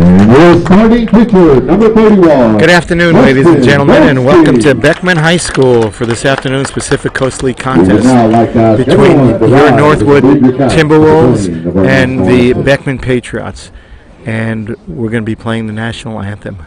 And your starting pitcher, number 31. Good afternoon, ladies and gentlemen, and welcome to Beckman High School for this afternoon's Pacific Coast League contest between your Northwood Timberwolves and the Beckman Patriots. And we're going to be playing the national anthem.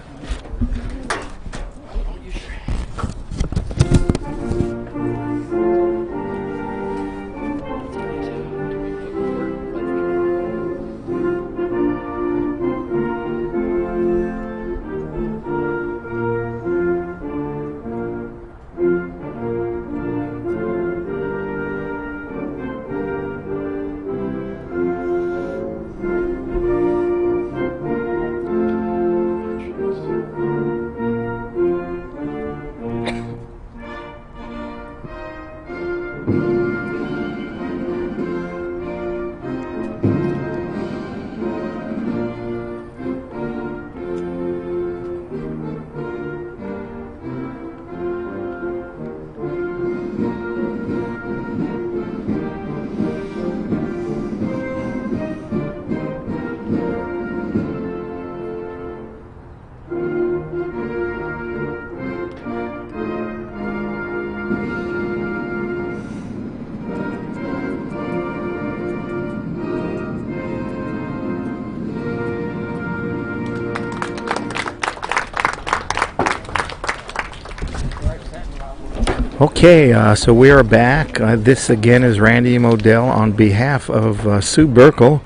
Okay, so we are back. This again is Randy Modell on behalf of Sue Burkle,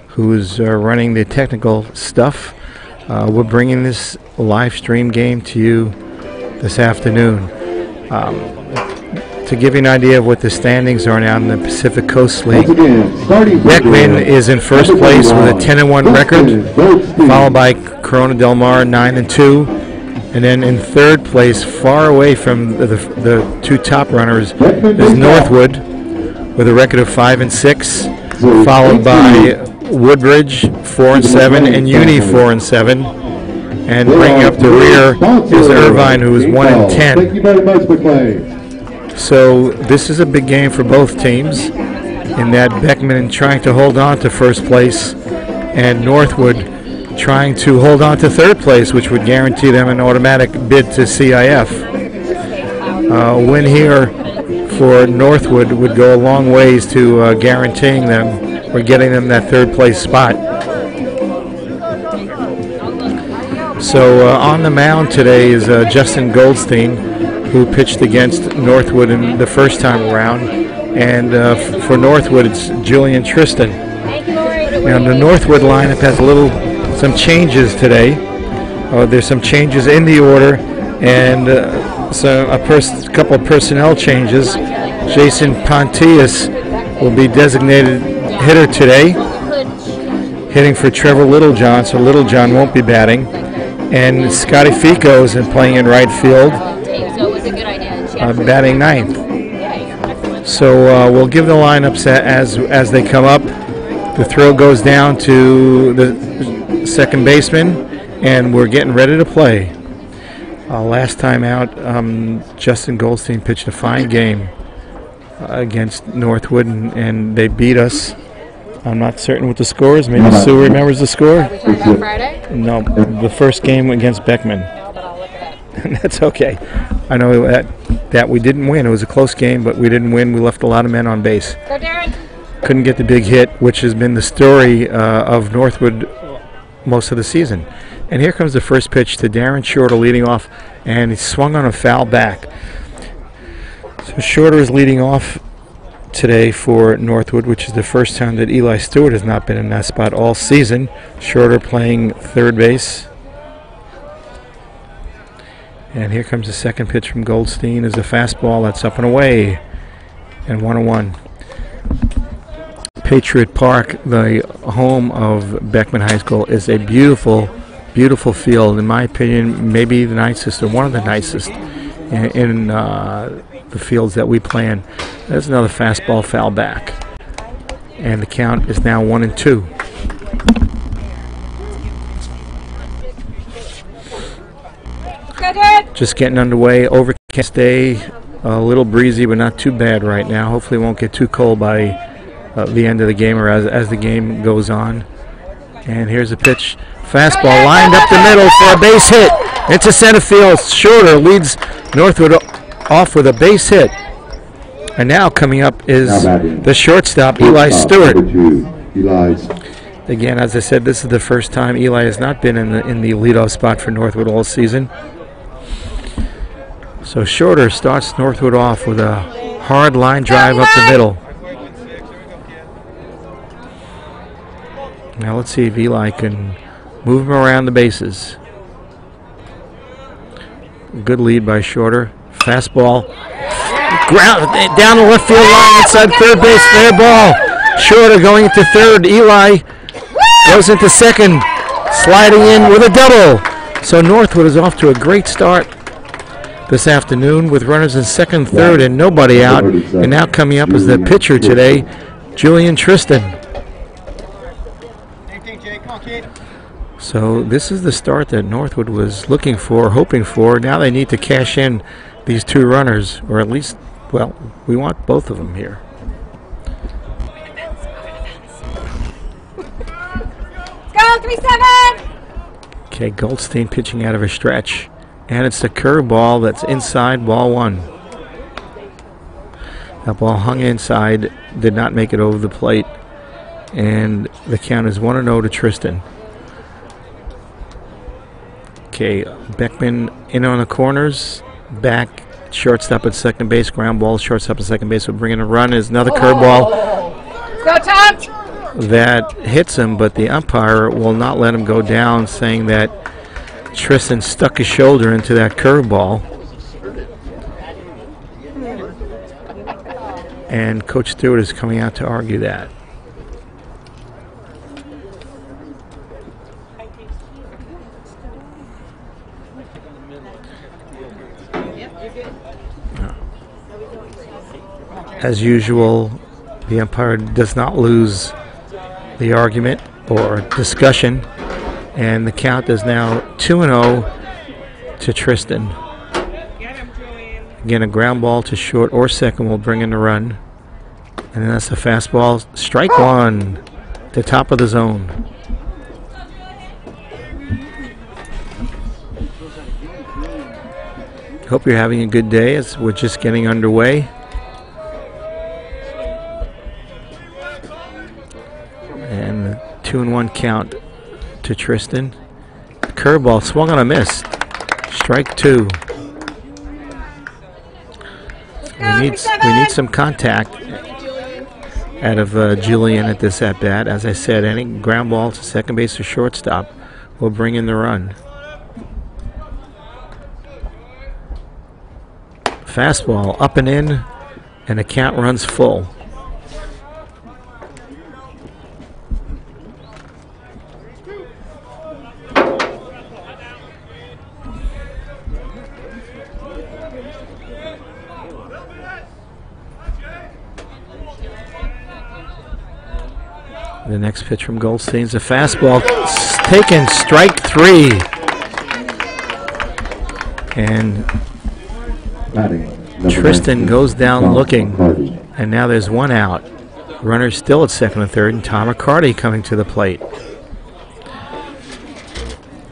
who is running the technical stuff. We're bringing this live stream game to you this afternoon. To give you an idea of what the standings are now in the Pacific Coast League, Beckman is in first place with a 10-1 record, followed by Corona Del Mar 9-2. And then in third place, far away from the two top runners, is Northwood with a record of 5-6, followed by Woodbridge 4-7 and Uni 4-7. And bringing up the rear is Irvine, who is 1-10. Thank you very much, McClay. So this is a big game for both teams, in that Beckman trying to hold on to first place, and Northwood trying to hold on to third place, which would guarantee them an automatic bid to CIF. Win here for Northwood would go a long ways to guaranteeing them or getting them that third place spot. So on the mound today is Justin Goldstein, who pitched against Northwood in the first time around, and for Northwood it's Julian Tristan. Now the Northwood lineup has some changes today. There's some changes in the order, and a couple of personnel changes. Jason Pontius will be designated hitter today, hitting for Trevor Littlejohn, so Littlejohn won't be batting. And Scotty Fico is playing in right field, batting ninth. So we'll give the lineups as they come up. The throw goes down to the second baseman, and we're getting ready to play. Last time out, Justin Goldstein pitched a fine game against Northwood, and they beat us. I'm not certain what the score is. Maybe Sue remembers the score. Are we talking about Friday? No, the first game against Beckman. No, but I'll look it up. That's okay. I know that we didn't win. It was a close game, but we didn't win. We left a lot of men on base. Go, Darren. Couldn't get the big hit, which has been the story of Northwood most of the season. And here comes the first pitch to Darren Shorter leading off, and he swung on a foul back. So Shorter is leading off today for Northwood, which is the first time that Eli Stewart has not been in that spot all season. Shorter playing third base. And here comes the second pitch from Goldstein is a fastball that's up and away, and 1-1. Patriot Park, the home of Beckman High School, is a beautiful, beautiful field. In my opinion, maybe the nicest or one of the nicest in the fields that we play in. There's another fastball foul back, and the count is now 1-2. Just getting underway. Overcast day, a little breezy, but not too bad right now. Hopefully, it won't get too cold by the end of the game or as the game goes on. And here's a pitch. Fastball lined up the middle for a base hit. Into center field. Shorter leads Northwood off with a base hit. And now coming up is the shortstop, Eli Stewart. Again, as I said, this is the first time Eli has not been in the leadoff spot for Northwood all season. So Shorter starts Northwood off with a hard line drive up the middle. Now let's see if Eli can move him around the bases. Good lead by Shorter. Fastball. Ground down the left field line inside third base. Fair ball. Shorter going into third. Eli goes into second. Sliding in with a double. So Northwood is off to a great start this afternoon with runners in second, third, and nobody out. And now coming up is the pitcher today, Julian Tristan. So this is the start that Northwood was looking for, hoping for. Now they need to cash in these two runners, or at least, well, we want both of them here. Go, 3-7! Okay, Goldstein pitching out of a stretch. And it's the curveball that's inside ball one. That ball hung inside, did not make it over the plate. And the count is 1-0 to Tristan. Okay, Beckman in on the corners. Back, shortstop at second base. Ground ball, shortstop at second base. Will bring in a run. Is another curveball. Go, Tom! That hits him, but the umpire will not let him go down, saying that Tristan stuck his shoulder into that curveball. And Coach Stewart is coming out to argue that. As usual, the umpire does not lose the argument or discussion, and the count is now 2-0 to Tristan. Again, a ground ball to short or second will bring in the run, and then that's a fastball. Strike one, the top of the zone. Hope you're having a good day as we're just getting underway. And 2-1 count to Tristan. Curveball swung on a miss. Strike two. We need some contact out of Julian at this at bat. As I said, any ground ball to second base or shortstop will bring in the run. Fastball up and in, and the count runs full. The next pitch from Goldstein's a fastball taken, strike three. And Tristan goes down looking, and now there's one out. Runner still at second and third, and Tom McCarty coming to the plate.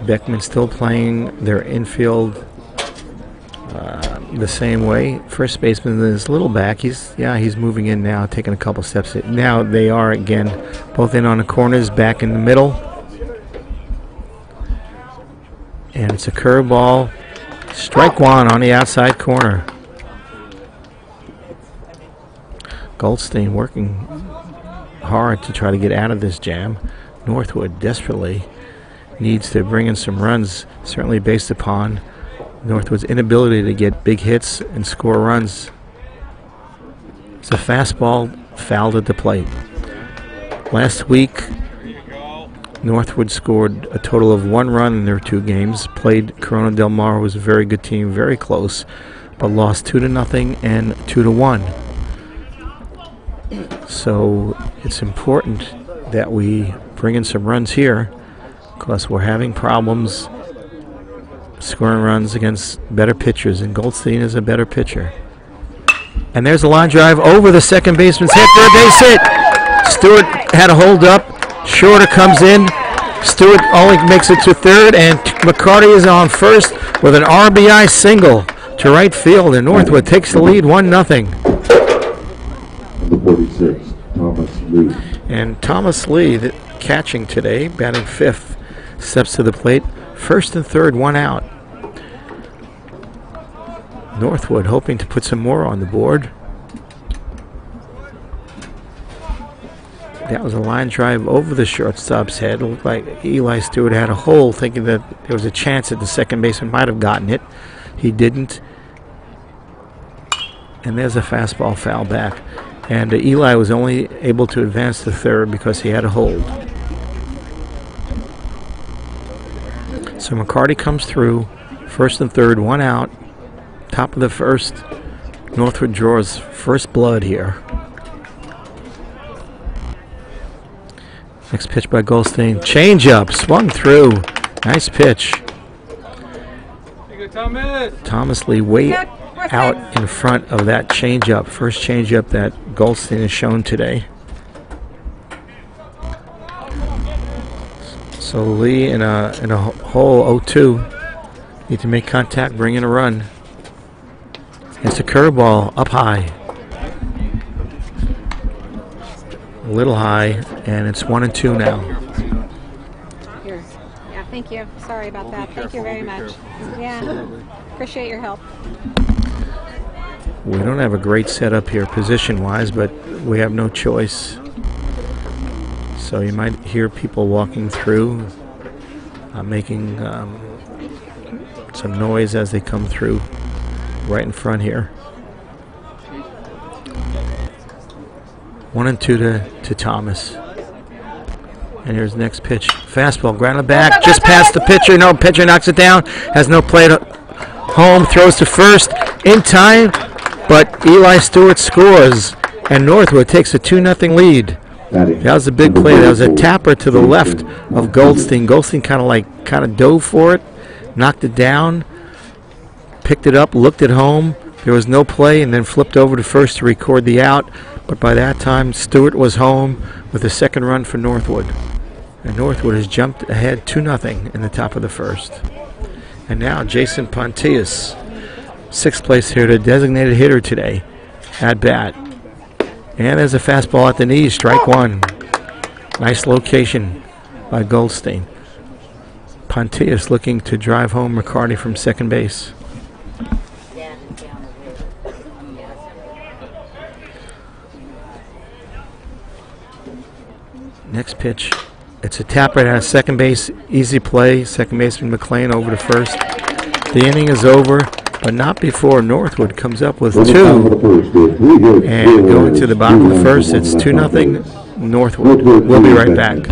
Beckman still playing their infield the same way. First baseman is a little back. He's moving in now, taking a couple steps. Now they are again both in on the corners, back in the middle. And it's a curveball. Strike one on the outside corner. Goldstein working hard to try to get out of this jam. Northwood desperately needs to bring in some runs, certainly based upon Northwood's inability to get big hits and score runs. It's a fastball fouled at the plate. Last week, Northwood scored a total of 1 run in their 2 games. Played Corona Del Mar, was a very good team, very close, but lost 2-0 and 2-1. So it's important that we bring in some runs here, because we're having problems scoring runs against better pitchers, and Goldstein is a better pitcher. And there's a line drive over the second baseman's head for a base hit. Stewart had a hold up. Shorter comes in. Stewart only makes it to third, and McCarty is on first with an RBI single to right field, and Northwood takes the lead 1-0. The 46, Thomas Lee. And Thomas Lee, catching today, batting fifth, steps to the plate. First and third, one out. Northwood hoping to put some more on the board. That was a line drive over the shortstop's head. It looked like Eli Stewart had a hole, thinking that there was a chance that the second baseman might have gotten it. He didn't. And there's a fastball foul back. And Eli was only able to advance to third because he had a hold. So McCarty comes through. First and third, one out. Top of the first. Northwood draws first blood here. Next pitch by Goldstein. Change up, swung through. Nice pitch. Thomas Lee way out in front of that change up. First change up that Goldstein has shown today. So Lee in a hole 0-2. Need to make contact, bring in a run. It's a curveball up high. A little high, and it's 1-2 now. Here. Yeah, thank you. Sorry about that. Thank you very much. Yeah, appreciate your help. We don't have a great setup here position-wise, but we have no choice. So you might hear people walking through, making some noise as they come through right in front here. 1-2 to Thomas. And here's the next pitch. Fastball, grounded back, just past the pitcher. No, pitcher knocks it down. Has no play to home, throws to first in time, but Eli Stewart scores, and Northwood takes a 2-0 lead. That was a big play. That was a tapper to the left of Goldstein. Goldstein kind of dove for it, knocked it down, picked it up, looked at home. There was no play, and then flipped over to first to record the out. But by that time, Stewart was home with a second run for Northwood. And Northwood has jumped ahead 2-0 in the top of the first. And now Jason Pontius, sixth place hitter, designated hitter today, at bat. And there's a fastball at the knees, strike one. Nice location by Goldstein. Pontius looking to drive home McCarty from second base. Next pitch. It's a tap right at second base. Easy play. Second baseman McLean over to first. The inning is over, but not before Northwood comes up with two. And going to the bottom of the first, it's 2-0 Northwood. We'll be right back.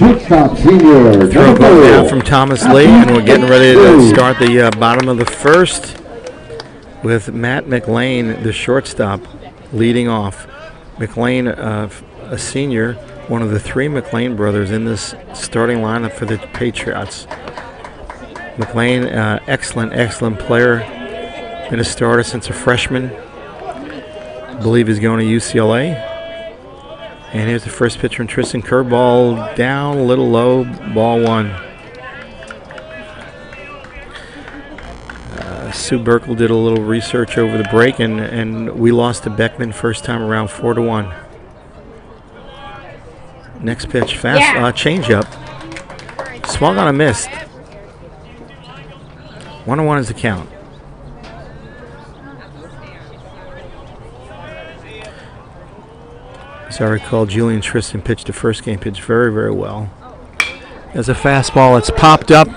Shortstop senior. Throw goes down from Thomas Lee, and we're getting ready to start the bottom of the first with Matt McLean, the shortstop, leading off. McLean, a senior, one of the three McLean brothers in this starting lineup for the Patriots. McLean, excellent player. Been a starter since a freshman. I believe he's going to UCLA. And here's the first pitch from Tristan. Curveball down, a little low, ball one. Sue Burkle did a little research over the break, and we lost to Beckman first time around 4-1. Next pitch, fast changeup. Swung on a miss. 1-1 is the count. As I recall, Julian Tristan pitched the first game, pitched very well. There's a fastball, it's popped up.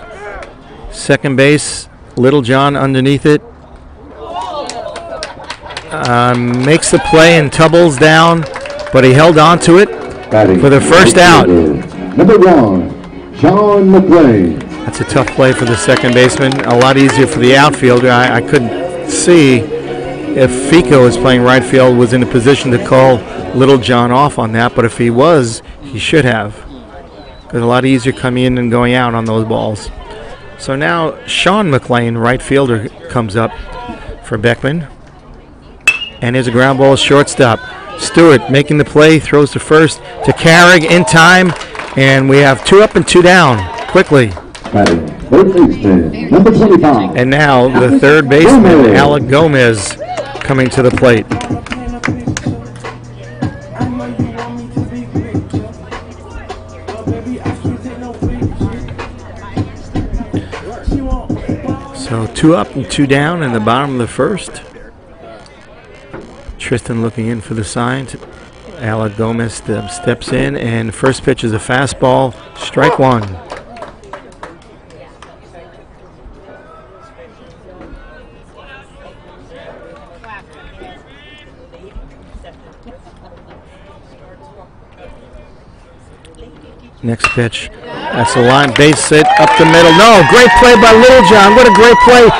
Second base, Littlejohn underneath it. Makes the play and tumbles down, but he held on to it for the first out. Number 1, Sean McLean. That's a tough play for the second baseman. A lot easier for the outfielder. I couldn't see if Fico is playing right field, was in a position to call Littlejohn off on that, but if he was, he should have. Because a lot easier coming in and going out on those balls. So now Sean McLean, right fielder, comes up for Beckman. And here's a ground ball, shortstop. Stewart making the play, throws to first to Carrig in time, and we have 2 up and 2 down quickly. Third baseman, number 25. And now the third baseman, Alec Gomez, coming to the plate. So 2 up and 2 down in the bottom of the first. Tristan looking in for the sign. Alec Gomez steps in, and first pitch is a fastball, strike one. Next pitch. That's a line base hit up the middle. No, great play by Littlejohn. What a great play.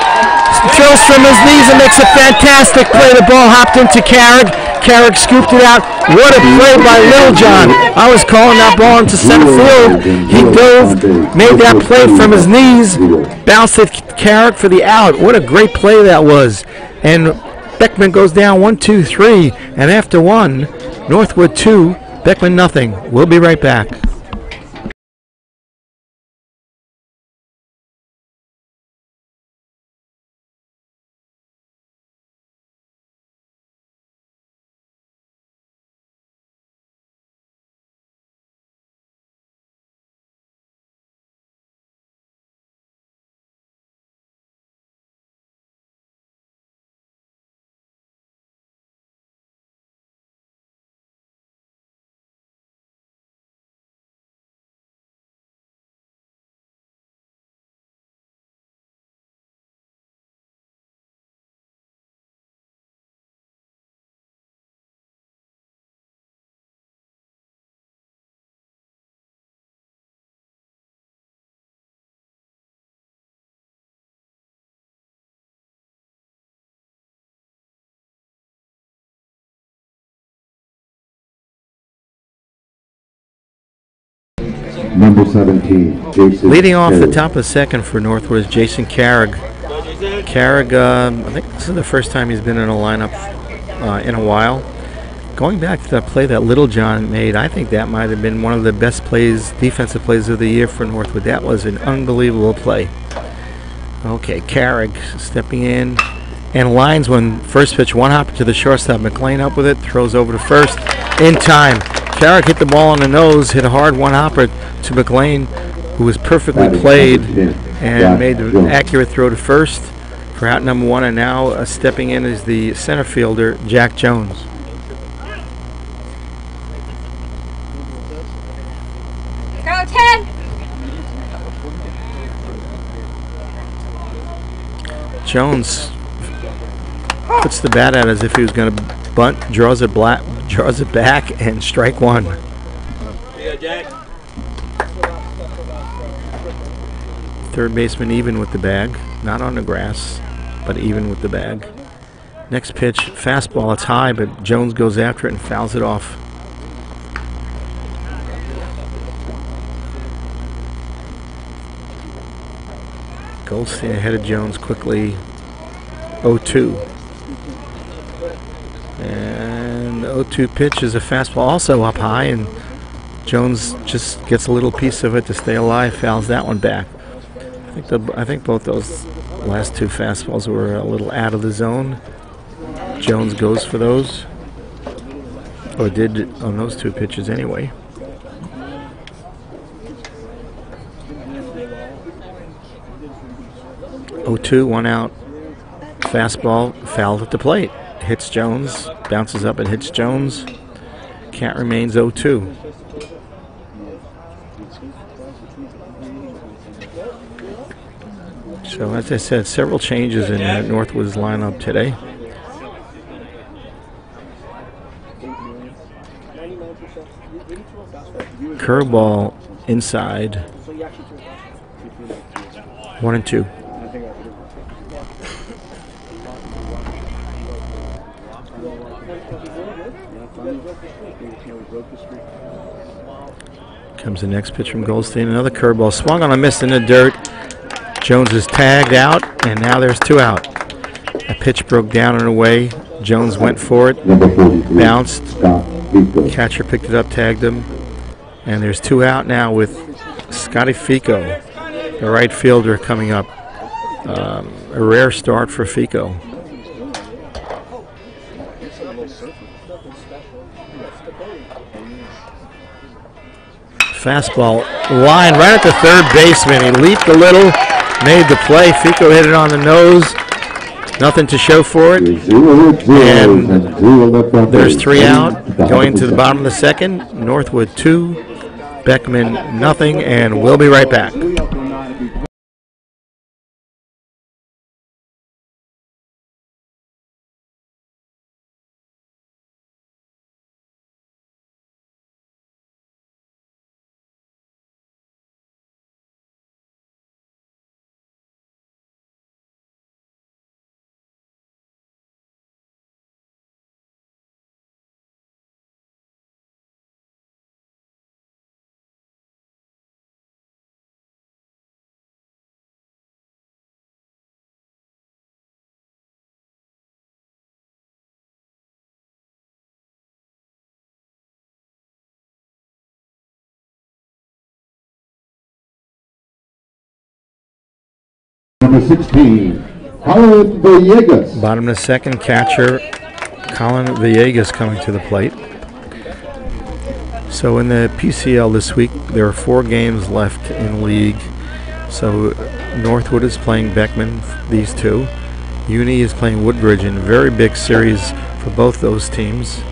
Throws from his knees and makes a fantastic play. The ball hopped into Carrig. Carrig scooped it out. What a play by Littlejohn. I was calling that ball into center field. He dove, made that play from his knees, bounced at Carrig for the out. What a great play that was. And Beckman goes down 1-2-3. And after one, Northwood 2, Beckman nothing. We'll be right back. Number 17, Jason. Leading off the Carrig. top of the second for Northwood is Jason Carrig. Carrig, I think this is the first time he's been in a lineup in a while. Going back to that play that Littlejohn made, I think that might have been one of the best plays, defensive plays of the year for Northwood. That was an unbelievable play. Okay, Carrig stepping in and lines one. First pitch, one hopper to the shortstop. McLean up with it, throws over to first in time. Carrig hit the ball on the nose, hit a hard one hopper to McLean, who was perfectly played and made an accurate throw to first for out number one. And now stepping in is the center fielder, Jack Jones. Go 10. Jones puts the bat out as if he was going to bunt, draws it back, and strike one. Yeah, Jack. Third baseman even with the bag. Not on the grass, but even with the bag. Next pitch, fastball. It's high, but Jones goes after it and fouls it off. Goldstein ahead of Jones quickly. 0-2. And the 0-2 pitch is a fastball also up high, and Jones just gets a little piece of it to stay alive, fouls that one back. I think both those last two fastballs were a little out of the zone. Jones goes for those, or did on those two pitches anyway. Oh, 2, 1 out. Fastball fouled at the plate. Hits Jones, bounces up and hits Jones. Count remains 0-2. So as I said, several changes in Northwood's lineup today. Curveball inside. 1-2. Comes the next pitch from Goldstein. Another curveball swung on a miss in the dirt. Jones is tagged out, and now there's 2 out. A pitch broke down and away. Jones went for it, bounced. Catcher picked it up, tagged him, and there's 2 out now with Scotty Fico, the right fielder, coming up. A rare start for Fico. Fastball line right at the third baseman. He leaped a little, made the play. Fico hit it on the nose. Nothing to show for it. And there's 3 out. Going to the bottom of the second. Northwood 2, Beckman nothing, and we'll be right back. Number 16, Colin Villegas. Bottom of the second, catcher Colin Villegas coming to the plate. So in the PCL this week, there are 4 games left in league. So Northwood is playing Beckman, these 2. Uni is playing Woodbridge in a very big series for both those teams.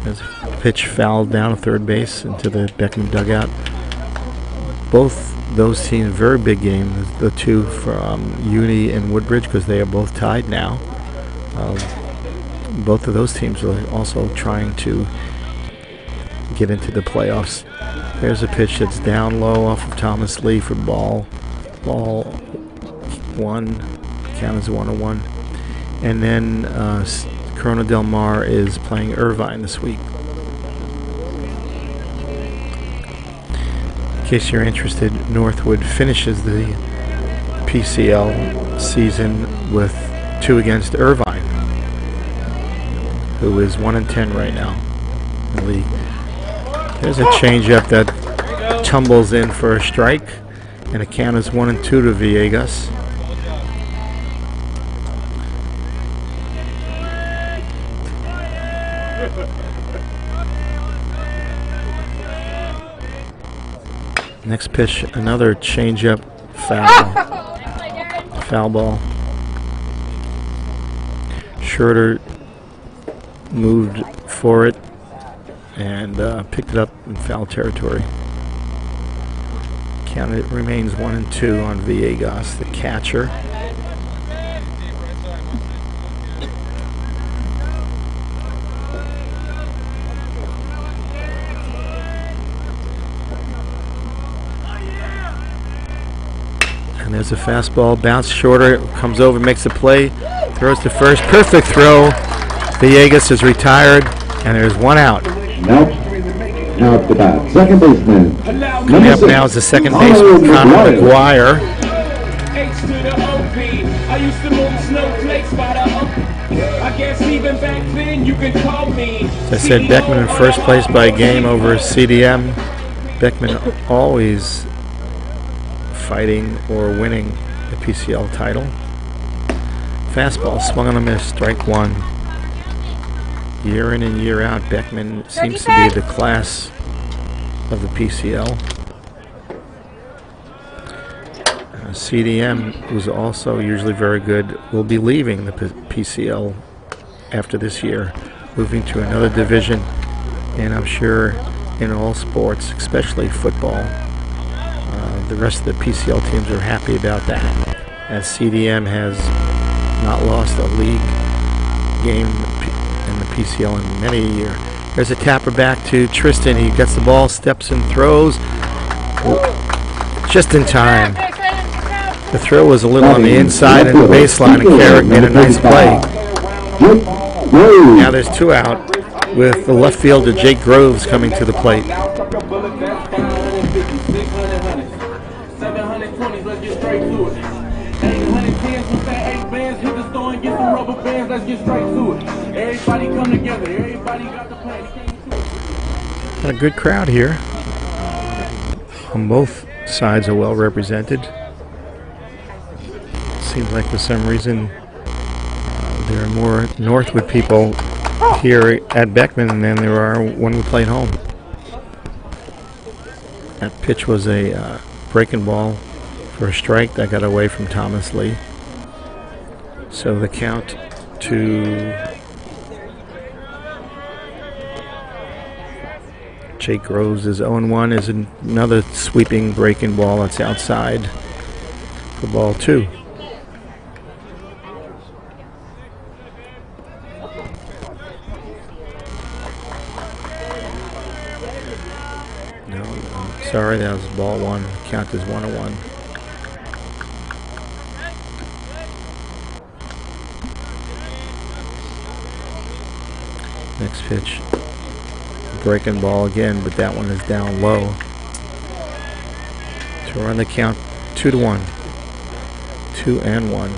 As a pitch fouled down at third base into the Beckman dugout. Both those teams, very big game, the 2 from Uni and Woodbridge, because they are both tied now. Both of those teams are also trying to get into the playoffs. There's a pitch that's down low off of Thomas Lee for ball 1, count as 1-1. And then Corona Del Mar is playing Irvine this week. In case you're interested, Northwood finishes the PCL season with 2 against Irvine, who is 1-10 right now in the league. There's a changeup that tumbles in for a strike, and the count is 1-2 to Villegas. Next pitch, another changeup, foul ball. Schroeder moved for it and picked it up in foul territory. Count it remains 1-2 on Villegas, the catcher. And there's a fastball, bounce shorter, comes over, makes a play, throws to first. Perfect throw. Villegas is retired, and there's one out. Now at the bat, second baseman. Coming up now is the second baseman, Connor McGuire. As I said, Beckman in first place by a game over CDM. Beckman always fighting or winning the PCL title. Fastball swung on a miss, strike one. Year in and year out, Beckman seems to be the class of the PCL. CDM, who's also usually very good, will be leaving the PCL after this year, moving to another division, and I'm sure in all sports, especially football, the rest of the PCL teams are happy about that, as CDM has not lost a league game in the PCL in many a year. There's a tapper back to Tristan. He gets the ball, steps and throws just in time. The throw was a little on the inside and the baseline, and Carrick made a nice play. Now there's two out with the left fielder Jake Groves coming to the plate. A good crowd here. On both sides are well represented. Seems like for some reason there are more Northwood people here at Beckman than there are when we played home. That pitch was a breaking ball for a strike that got away from Thomas Lee. So the count to Jake Groves is 0-1, is another sweeping breaking ball that's outside for ball two. No, sorry, that was ball one. Count is 1-1. Next pitch, breaking ball again, but that one is down low. So we're on the count 2-1. 2-1.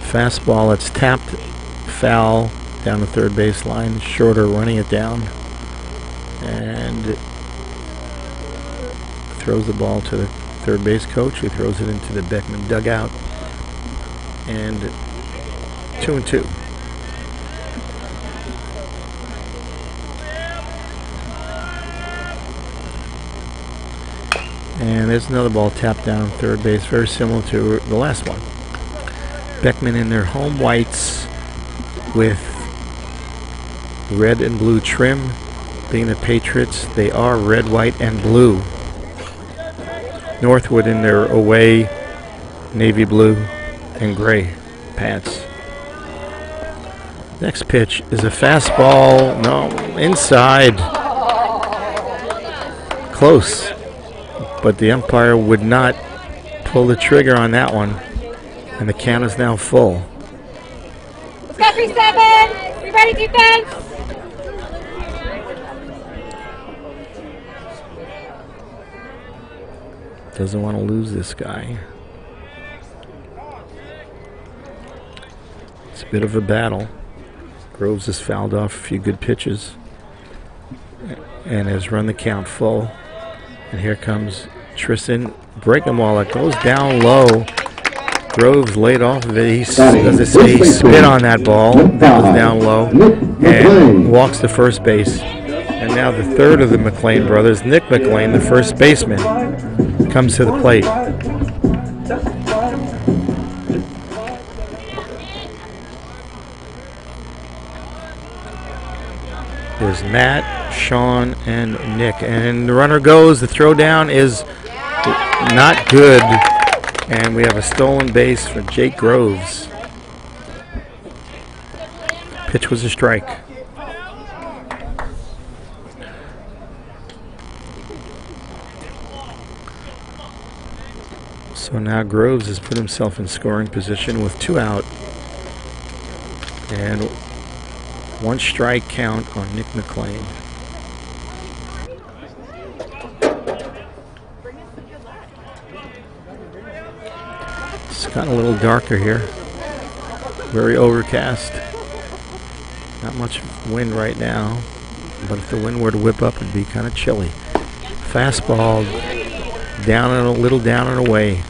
Fastball, it's tapped, foul down the third baseline. Shorter running it down and throws the ball to the third base coach, who throws it into the Beckman dugout. And 2-2. And there's another ball tapped down third base, very similar to the last one. Beckman in their home whites with red and blue trim. Being the Patriots, they are red, white, and blue. Northwood in their away navy blue and gray pants. Next pitch is a fastball. No, inside. Close. But the umpire would not pull the trigger on that one. And the count is now full. Let's go 3-7. We ready, defense? Doesn't want to lose this guy. It's a bit of a battle. Groves has fouled off a few good pitches and has run the count full. And here comes Tristan. Breaking ball that goes down low. Groves laid off of it. He spit on that ball. That was down low. And walks to first base. And now the third of the McLean brothers, Nick McLean, the first baseman, comes to the plate. There's Matt, Sean, and Nick. And the runner goes. The throw down is not good. And we have a stolen base for Jake Groves. Pitch was a strike. So now Groves has put himself in scoring position with 2 out. And 1 strike count on Nick McLean. It's gotten a little darker here. Very overcast. Not much wind right now, but if the wind were to whip up, it'd be kind of chilly. Fastball down and a little down and away.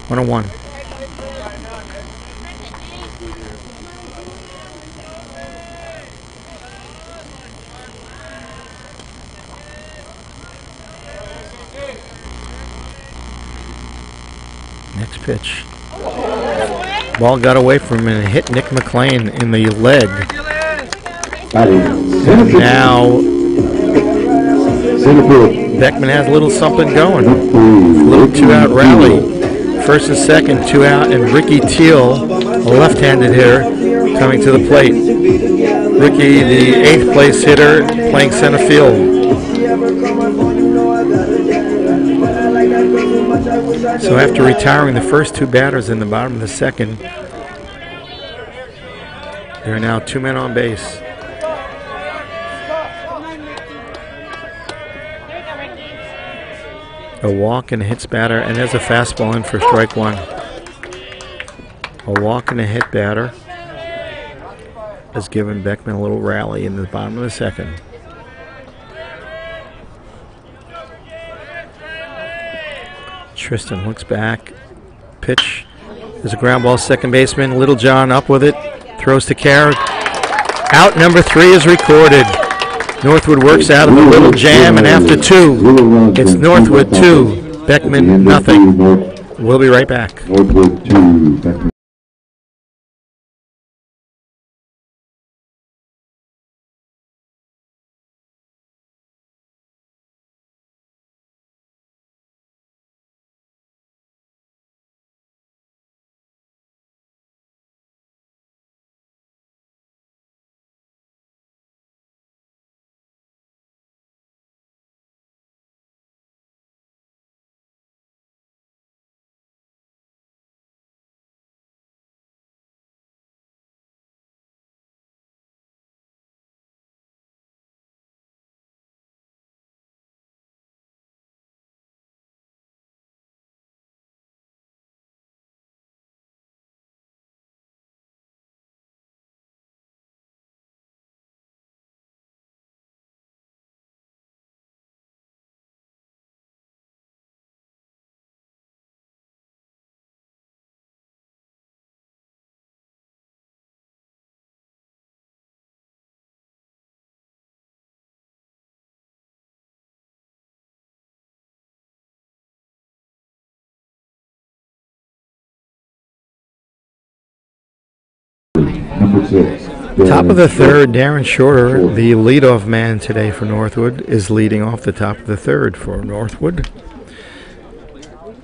1-1. Next pitch. Ball got away from him and hit Nick McLean in the leg. And now Beckman has a little something going. A little 2-out rally. First and second, 2 out, and Ricky Teal, a left-handed hitter, coming to the plate. Ricky, the 8th place hitter, playing center field. So after retiring the first 2 batters in the bottom of the second, there are now 2 men on base. A walk and a hits batter, and there's a fastball in for strike 1. A walk and a hit batter has given Beckman a little rally in the bottom of the second. Tristan looks back. Pitch. There's a ground ball, second baseman. Little John up with it. Throws to Carrick. Out number 3 is recorded. Northwood works out of a little jam, and after 2, it's Northwood 2, Beckman nothing. We'll be right back. Northwood 2, Beckman. Number 6. Top of the third, Darren Shorter, the leadoff man today for Northwood, is leading off the top of the third for Northwood.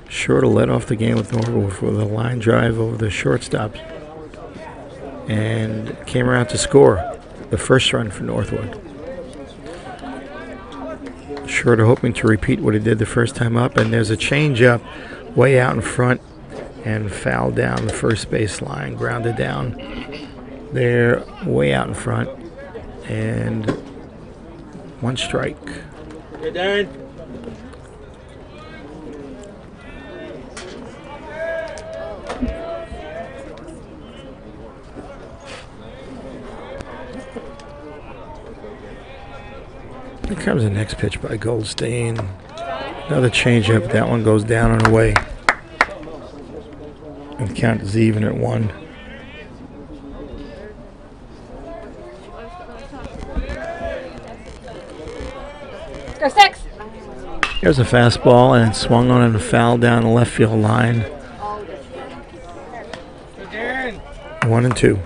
Shorter led off the game with Northwood with a line drive over the shortstop and came around to score the first run for Northwood. Shorter hoping to repeat what he did the first time up, and there's a changeup way out in front and fouled down the first base line, grounded down. They're way out in front, and 1 strike. Hey, Darren. Here comes the next pitch by Goldstein. Another changeup. That one goes down and away. And count is even at 1. Go 6. Here's a fastball, and it swung on and fouled down the left field line. 1 and 2.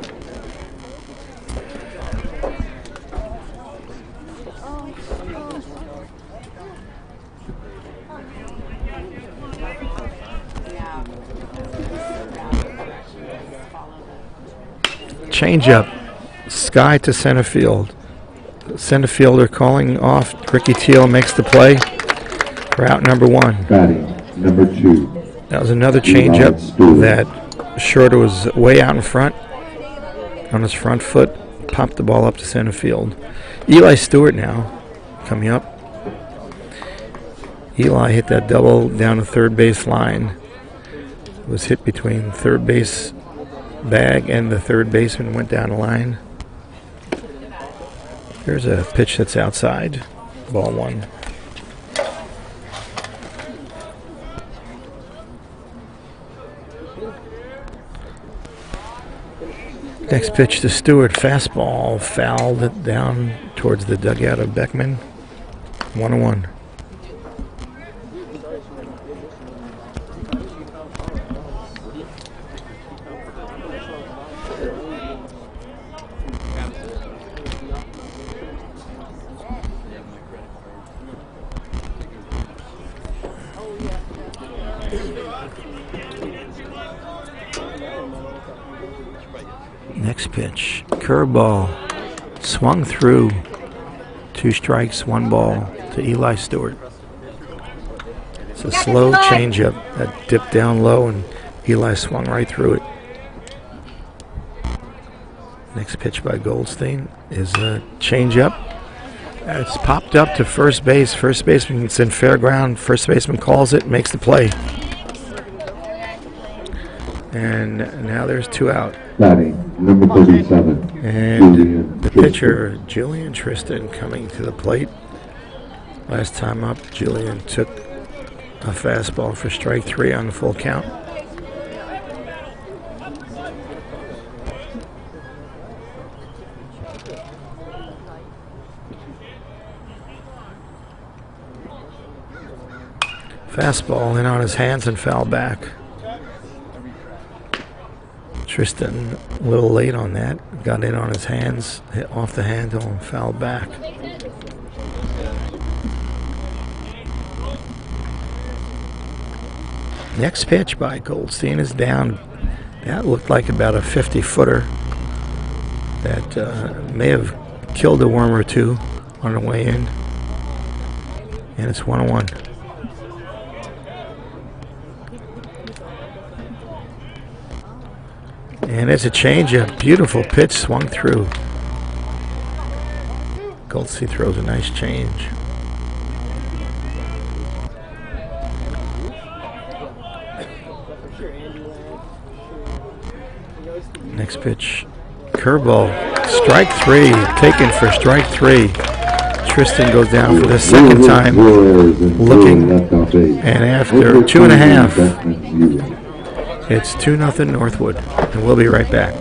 Changeup, sky to center field. Center fielder calling off. Ricky Teal makes the play for out number 1. Batting number 2. That was another changeup that Shorter was way out in front on his front foot, popped the ball up to center field. Eli Stewart now coming up. Eli hit that double down the third base line. It was hit between third base bag and the third baseman, went down the line. There's a pitch that's outside. Ball 1. Next pitch to Stewart, fastball, fouled it down towards the dugout of Beckman. 1-1. Next pitch, curveball, swung through. 2 strikes, 1 ball to Eli Stewart. It's a slow changeup that dipped down low, and Eli swung right through it. Next pitch by Goldstein is a changeup. It's popped up to first base. First baseman, it's in fair ground. First baseman calls it, makes the play. And now there's 2 out. Batting, number 37. And the pitcher, Julian Tristan, coming to the plate. Last time up, Julian took a fastball for strike 3 on the full count. Fastball in on his hands and foul back. Tristan a little late on that. Got in on his hands, hit off the handle, and fouled back. Next pitch by Goldstein is down. That looked like about a 50-footer that may have killed a worm or 2 on the way in. And it's 1-1. And it's a changeup. Beautiful pitch swung through. Goldstein throws a nice change. Next pitch, curveball. Strike 3, taken for strike 3. Tristan goes down for the second time, looking, and after 2.5. It's 2-0 Northwood, and we'll be right back.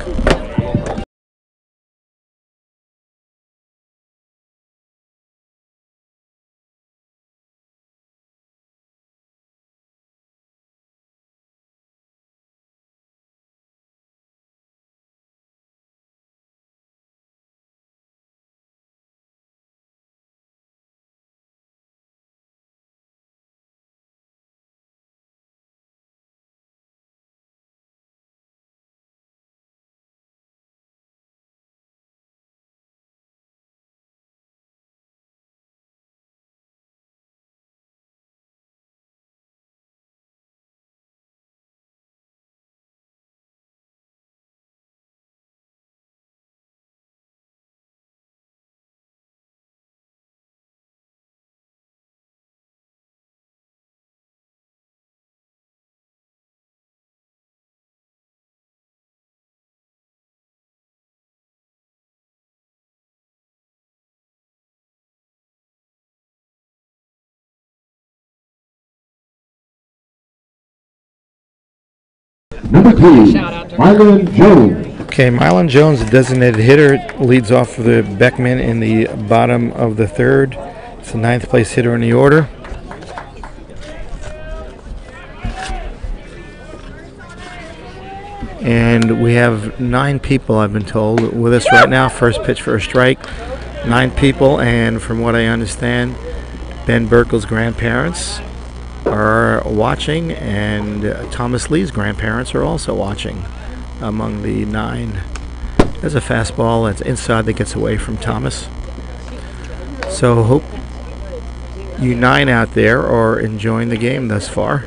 Number 3, Mylan Jones. Okay, Mylan Jones, the designated hitter, leads off for the Beckman in the bottom of the 3rd. It's the 9th place hitter in the order. And we have 9 people, I've been told, with us right now. First pitch for a strike. 9 people, and from what I understand, Ben Burkle's grandparents are watching, and Thomas Lee's grandparents are also watching among the 9. There's a fastball that's inside that gets away from Thomas. So hope you 9 out there are enjoying the game thus far.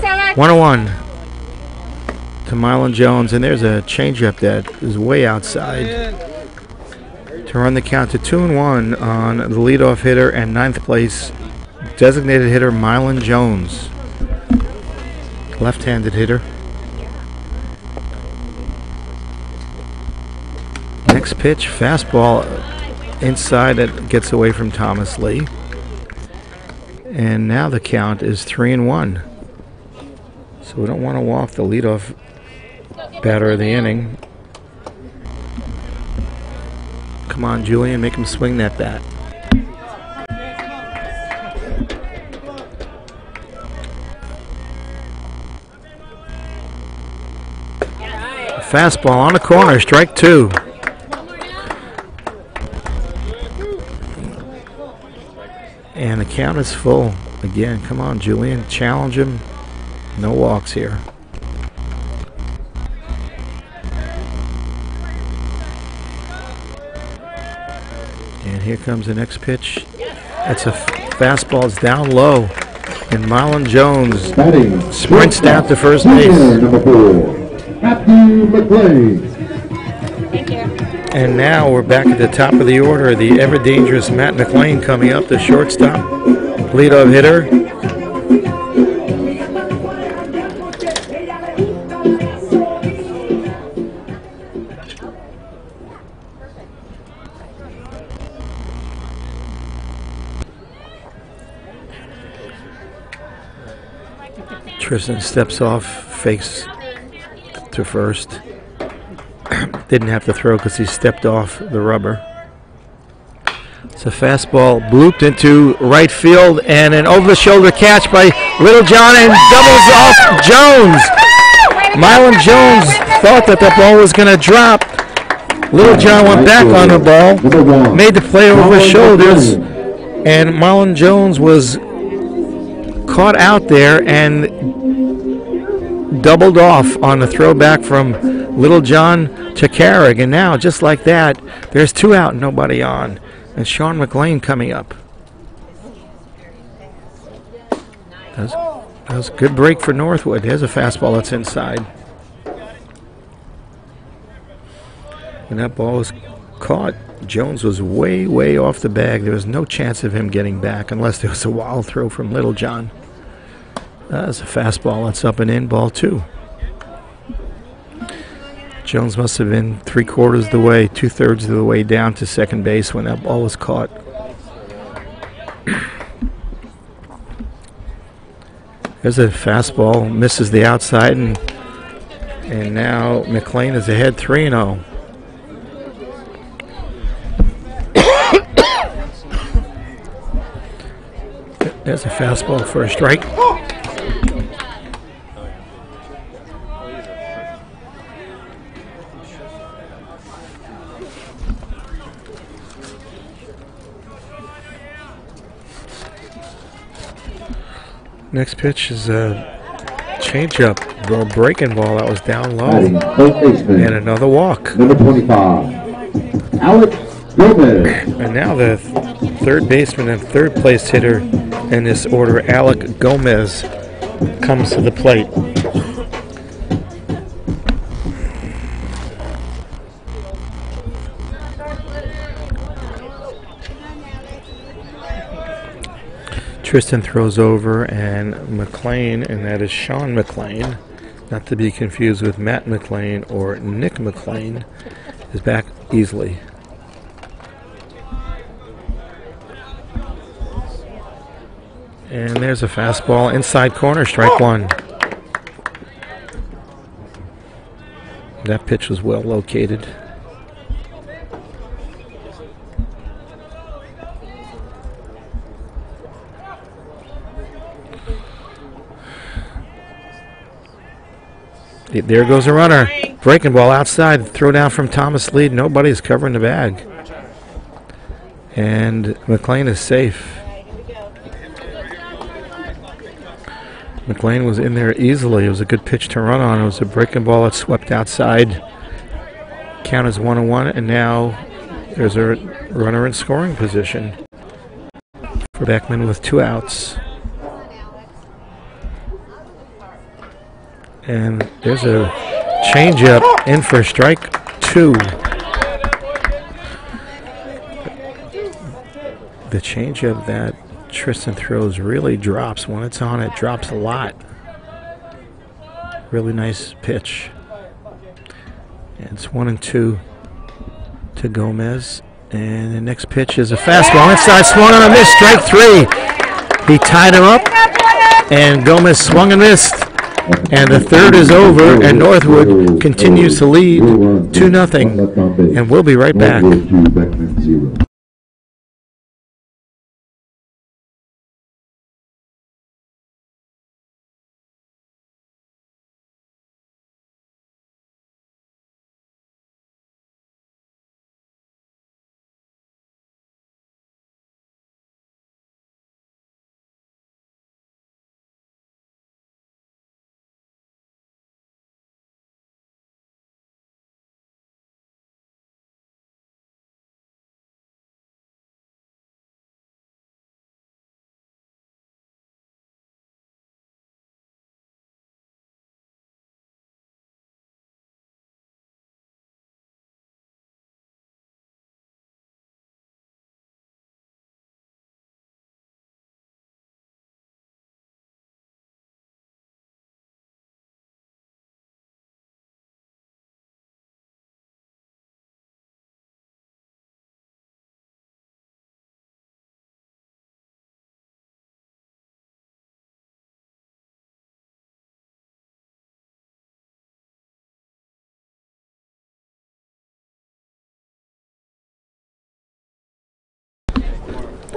1-1 to Marlon Jones, and there's a changeup that is way outside to run the count to 2-1 on the leadoff hitter and 9th place designated hitter Marlon Jones, left-handed hitter. Next pitch, fastball inside that gets away from Thomas Lee. And now the count is 3-1. So we don't want to walk the leadoff batter of the inning. Come on, Julian, make him swing that bat. Fastball on the corner, strike 2. And the count is full. Again, come on, Julian, challenge him. No walks here. And here comes the next pitch. That's a fastball. It's down low. And Marlon Jones sprints down to first base. Number 4, Matthew McLean. Thank you. And now we're back at the top of the order. The ever-dangerous Matt McLean coming up, the shortstop, leadoff hitter. Tristan steps off, fakes to first. Didn't have to throw because he stepped off the rubber. It's a fastball blooped into right field and an over-the-shoulder catch by Little John and doubles off Jones. Marlon Jones thought that the ball was going to drop. Little John went back on the ball, made the play over his shoulders, and Marlon Jones was caught out there and doubled off on the throwback from Little John to Carrick. And now, just like that, there's 2 out, nobody on. And Sean McLean coming up. That was a good break for Northwood. There's a fastball that's inside. And that ball was caught. Jones was way, way off the bag. There was no chance of him getting back unless there was a wild throw from Little John. That's a fastball that's up and in, ball 2. Jones must have been 3/4 of the way, 2/3 of the way down to second base when that ball was caught. There's a fastball, misses the outside, and now McLean is ahead 3-0. There's a fastball for a strike. Next pitch is a changeup, the breaking ball that was down low, and another walk. Number 25, Alex Gomez. And now the third baseman and third place hitter in this order, Alec Gomez, comes to the plate. Tristan throws over, and McLean, and that is Sean McLean, not to be confused with Matt McLean or Nick McLean, is back easily. And there's a fastball inside corner, strike 1. That pitch was well located. There goes a runner. Breaking ball outside. Throw down from Thomas Lee. Nobody's covering the bag. And McLean is safe. McLean was in there easily. It was a good pitch to run on. It was a breaking ball that swept outside. Count is 1-1, and now there's a runner in scoring position for Beckman with 2 outs. And there's a changeup in for strike 2. The changeup that Tristan throws really drops. When it's on, it drops a lot. Really nice pitch. And it's 1-2 to Gomez. And the next pitch is a fastball inside, swung on a miss, strike 3. He tied him up, and Gomez swung and missed. And the third is over, and Northwood continues to lead 2-0. And we'll be right back.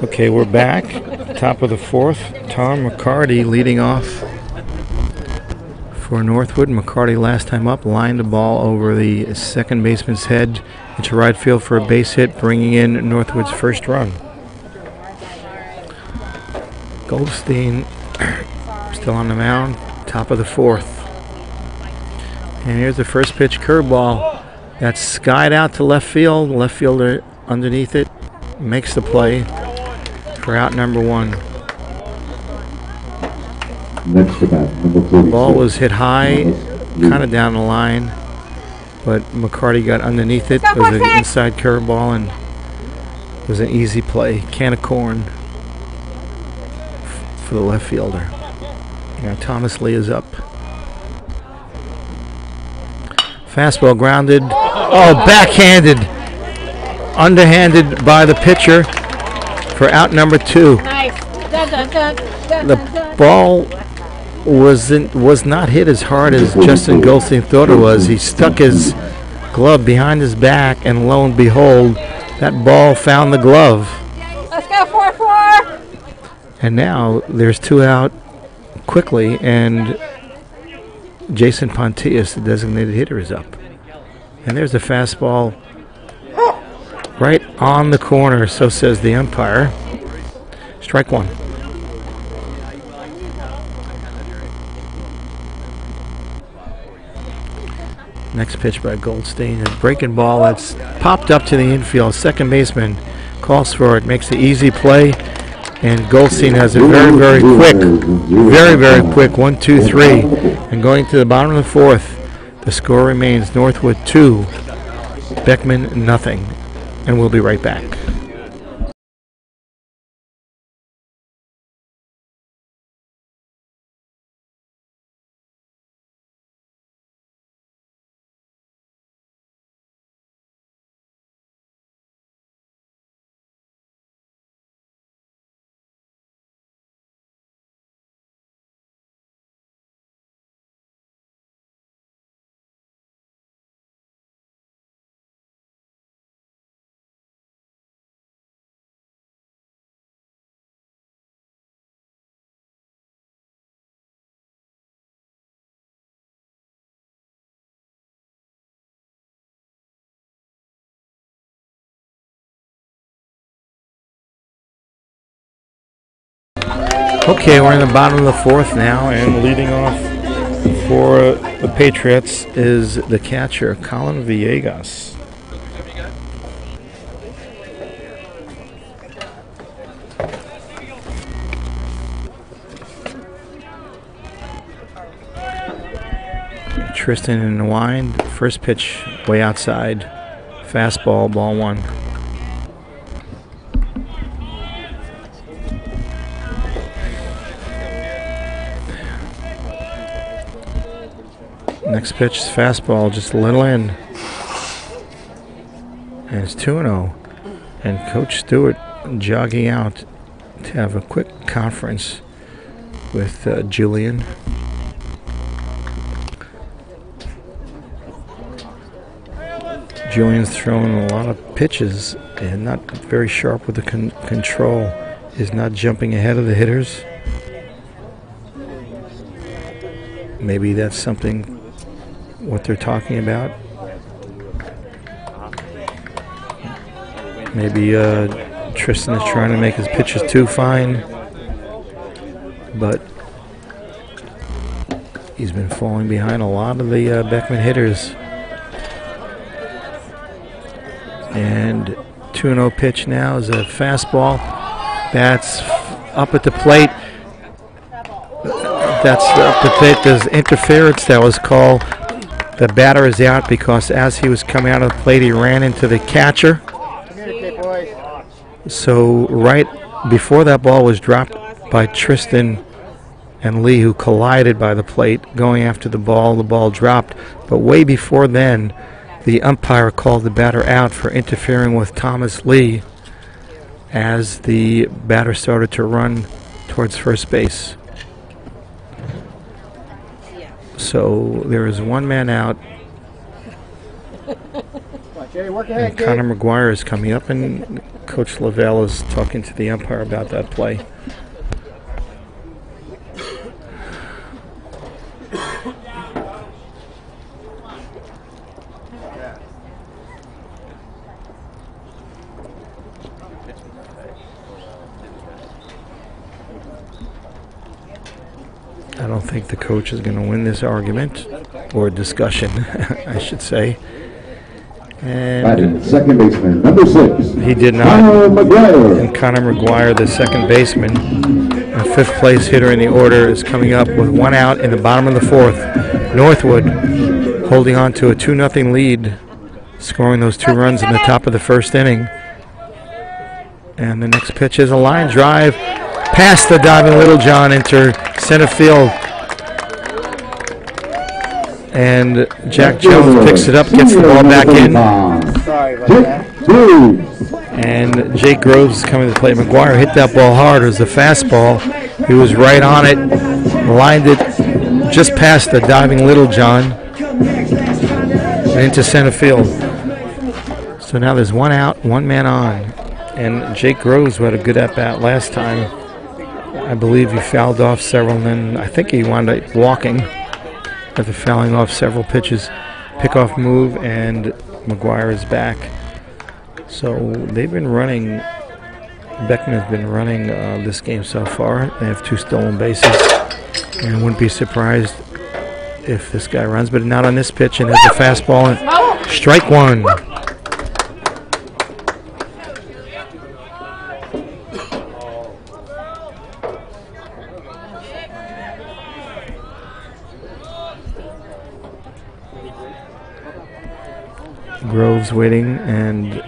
Okay, we're back. Top of the 4th. Tom McCarty leading off for Northwood. McCarty last time up lined the ball over the second baseman's head into right field for a base hit, bringing in Northwood's first run. Goldstein still on the mound. Top of the 4th. And here's the first pitch, curveball. That's skied out to left field. Left fielder underneath it makes the play for out number 1. Next to bat, number 46. The ball was hit high, kind of down the line, but McCarty got underneath it. It was an inside curveball, and it was an easy play. Can of corn for the left fielder. Now Thomas Lee is up. Fastball grounded. Oh, backhanded. Underhanded by the pitcher for out number 2. Nice. The ball was not hit as hard as Justin Goldstein thought it was. He stuck his glove behind his back, and lo and behold, that ball found the glove. Let's go 4-4. And now there's 2 out quickly, and Jason Pontius, the designated hitter, is up. And there's a fastball right on the corner, so says the umpire. Strike 1. Next pitch by Goldstein. A breaking ball that's popped up to the infield. Second baseman calls for it, makes the easy play, and Goldstein has a very, very quick 1-2-3. And going to the bottom of the 4th, the score remains Northwood 2, Beckman nothing. And we'll be right back. Okay, we're in the bottom of the 4th now, and leading off for the Patriots is the catcher, Colin Villegas. Tristan in the wind. First pitch way outside. Fastball, ball 1. Next pitch is fastball, just a little in. And it's 2-0. And Coach Stewart jogging out to have a quick conference with Julian. Julian's throwing a lot of pitches and not very sharp with the control. Is not jumping ahead of the hitters. Maybe that's something what they're talking about. Maybe Tristan is trying to make his pitches too fine, but he's been falling behind a lot of the Beckman hitters. And 2-0 pitch now is a fastball. That's up at the plate. That's up the plate. There's interference that was called. The batter is out because as he was coming out of the plate, he ran into the catcher. So right before that ball was dropped by Tristan and Lee, who collided by the plate going after the ball dropped. But way before then, the umpire called the batter out for interfering with Thomas Lee as the batter started to run towards first base. So there is one man out. And Connor McGuire is coming up, and Coach Lavelle is talking to the umpire about that play. I don't think the coach is going to win this argument, or discussion, I should say. And second baseman, number 6. He did not. Connor McGuire. And Connor McGuire, the second baseman, a 5th place hitter in the order, is coming up with 1 out in the bottom of the 4th. Northwood holding on to a 2-0 lead, scoring those 2 runs in the top of the 1st inning. And the next pitch is a line drive past the diving Littlejohn into center field. And Jack Jones picks it up, gets the ball back in. And Jake Groves is coming to the plate. McGuire hit that ball hard. It was a fastball. He was right on it, lined it just past the diving Littlejohn and into center field. So now there's 1 out, 1 man on. And Jake Groves, who had a good at-bat last time, I believe he fouled off several, and then I think he wound up walking after fouling off several pitches. Pickoff move, and McGuire is back. So they've been running, Beckman has been running this game so far. They have 2 stolen bases, and I wouldn't be surprised if this guy runs, but not on this pitch, and there's a fastball, and strike 1. Groves waiting, and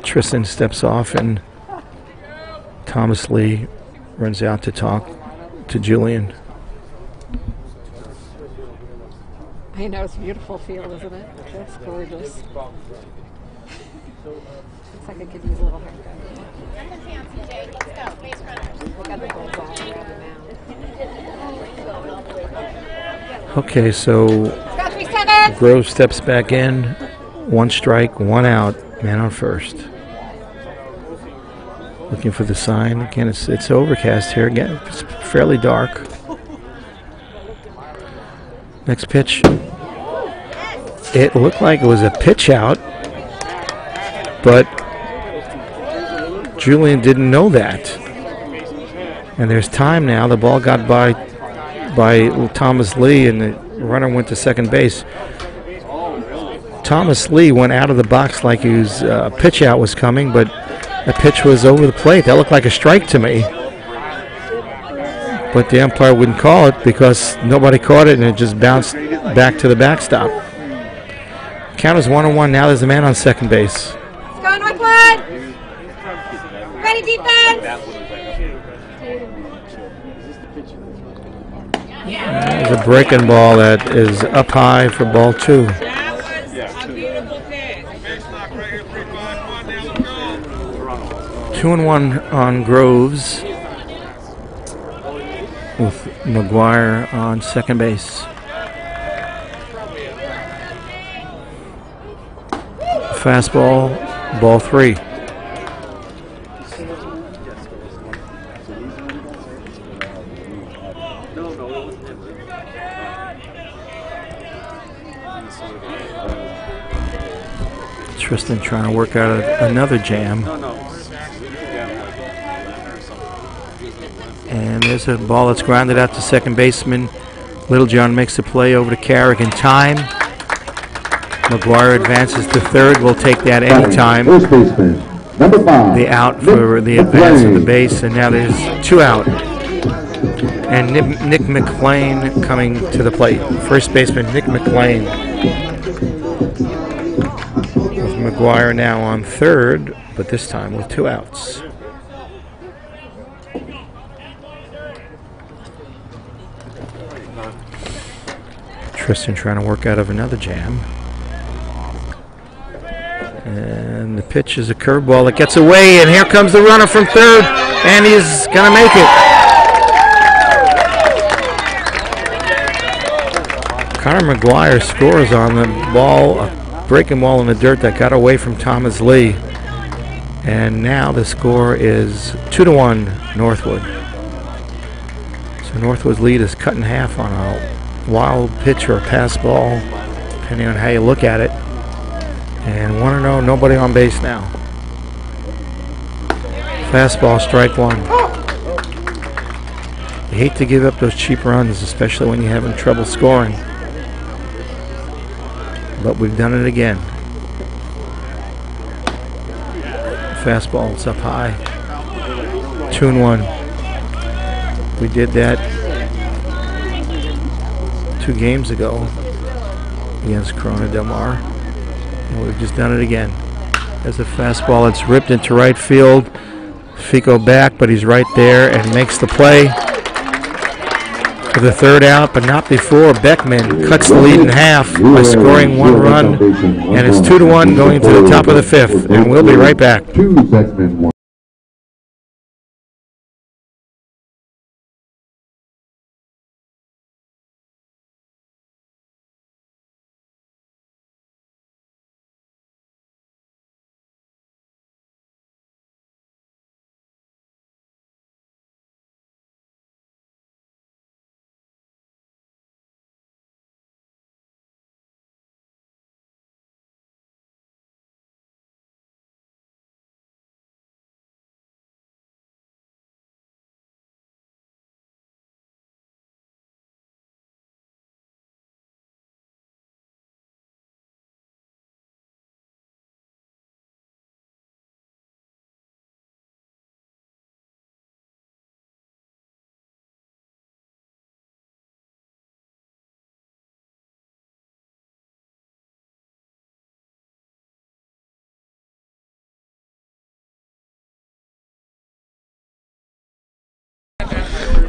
Tristan steps off, and Thomas Lee runs out to talk to Julian. I know, it's a beautiful field, isn't it? It's gorgeous. Looks like I could use a little haircut. We got the bullseye around now. Okay, so Groves steps back in. 1 strike, 1 out, man on first. Looking for the sign. Again, it's overcast here. Again, it's fairly dark. Next pitch. It looked like it was a pitch out, but Julian didn't know that. And there's time now. The ball got by Thomas Lee, and the runner went to second base. Thomas Lee went out of the box like he was pitch out was coming, but the pitch was over the plate. That looked like a strike to me. but the umpire wouldn't call it because nobody caught it and it just bounced back to the backstop. Count is 1-1. Now there's a man on second base. Let's go, Northwood! Ready, defense! There's a breaking ball that is up high for ball 2. 2-1 on Groves with McGuire on second base. Fastball, ball 3. Tristan trying to work out another jam. And there's a ball that's grounded out to second baseman. Littlejohn makes the play over to Carrick in time. McGuire advances to third. We'll take that anytime. First baseman, number 5. The out for the advance of the base, and now there's 2 out. And Nick McLean coming to the plate. First baseman Nick McLean. With McGuire now on third, but this time with 2 outs. Tristan trying to work out of another jam. And the pitch is a curveball that gets away, and here comes the runner from third, and he's going to make it. Connor McGuire scores on the ball, a breaking ball in the dirt that got away from Thomas Lee. And now the score is 2-1 Northwood. So Northwood's lead is cut in half on a wild pitch or a pass ball, depending on how you look at it. And 1-0, nobody on base now. Fastball, strike 1. You hate to give up those cheap runs, especially when you're having trouble scoring. But we've done it again. Fastball's up high. 2-1. We did that 2 games ago against Corona Del Mar. And we've just done it again. There's a fastball that's ripped into right field. Fico back, but he's right there and makes the play for the 3rd out, but not before Beckman cuts the lead in half by scoring 1 run. And it's 2-1 going to the top of the 5th. And we'll be right back. 2 Beckman, 1.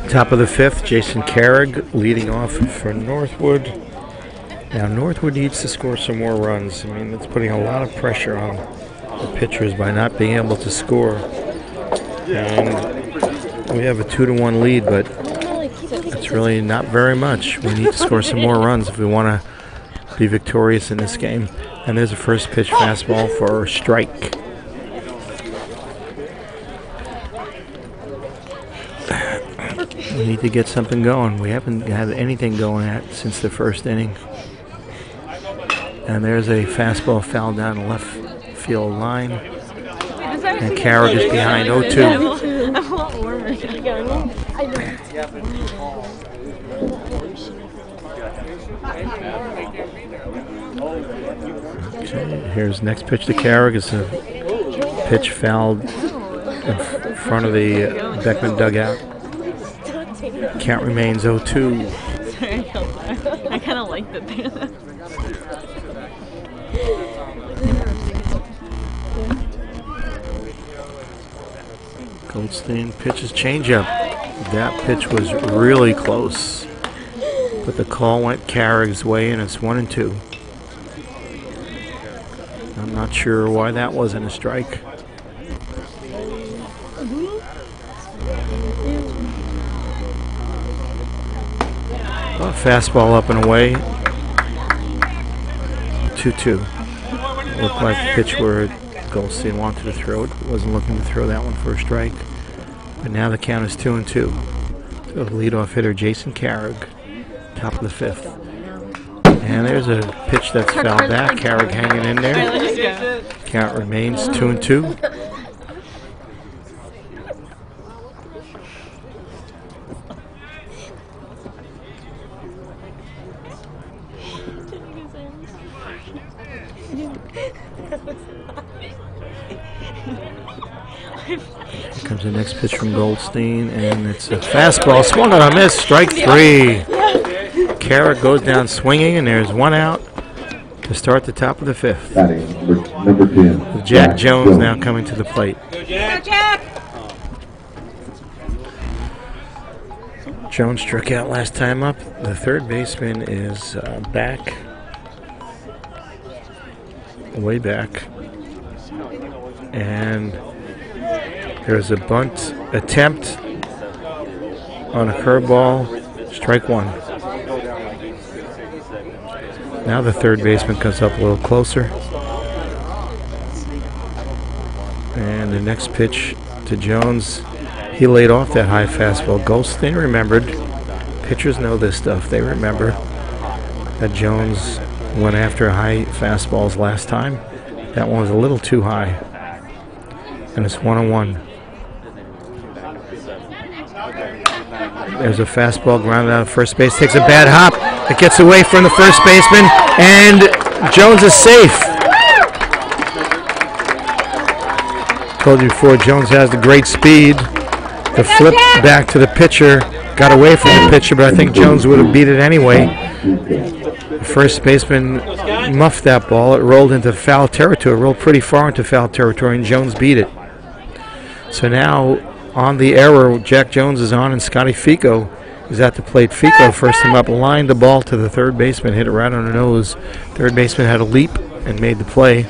Top of the 5th, Jason Carrig leading off for Northwood. Now Northwood needs to score some more runs. I mean, it's putting a lot of pressure on the pitchers by not being able to score. And we have a 2-1 lead, but it's really not very much. We need to score some more runs if we want to be victorious in this game. And there's a first pitch fastball for a strike. We need to get something going. We haven't had anything going since the 1st inning. And there's a fastball foul down the left field line. And Carrick is behind 0-2. Okay, here's next pitch to Carrick. It's a pitch fouled in front of the Beckman dugout. Count remains 0-2. Sorry, I kind of liked it there. Goldstein pitches changeup. That pitch was really close, but the call went Carrick's way, and it's 1-2. I'm not sure why that wasn't a strike. Oh, fastball up and away. 2-2. Looked like the pitch where Goldstein wanted to throw it. Wasn't looking to throw that one for a strike. But now the count is 2-2. So the leadoff hitter, Jason Carrick, top of the 5th. And there's a pitch that's fouled back. Carrick hanging in there. Count remains 2-2. Here comes the next pitch from Goldstein, and it's a fastball. Swung on a miss. Strike 3. Carrick goes down swinging, and there's one out to start the top of the 5th. Batting number 10. With Jack Jones now coming to the plate. Jones struck out last time up. The third baseman is back. Way back. And there's a bunt attempt on a curveball. Strike 1. Now the third baseman comes up a little closer. And the next pitch to Jones. He laid off that high fastball. Goldstein remembered. Pitchers know this stuff. They remember that Jones went after high fastballs last time. That one was a little too high. And it's 1-1. There's a fastball grounded out of first base. Takes a bad hop. It gets away from the first baseman. And Jones is safe. Told you before, Jones has the great speed. The flip back to the pitcher got away from the pitcher, but I think Jones would have beat it anyway. The first baseman muffed that ball. It rolled into foul territory. It rolled pretty far into foul territory, and Jones beat it. So now, on the error, Jack Jones is on, and Scotty Fico is at the plate. Fico, first time up, lined the ball to the third baseman, hit it right on the nose. Third baseman had a leap and made the play.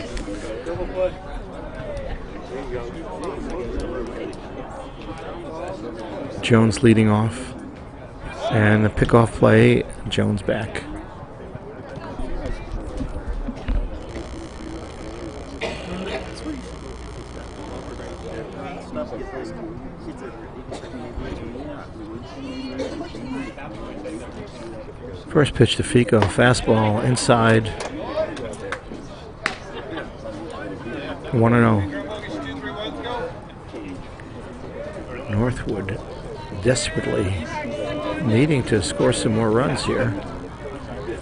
Jones leading off, and the pickoff play, Jones back. First pitch to Fico, fastball inside. 1-0. Northwood desperately needing to score some more runs here.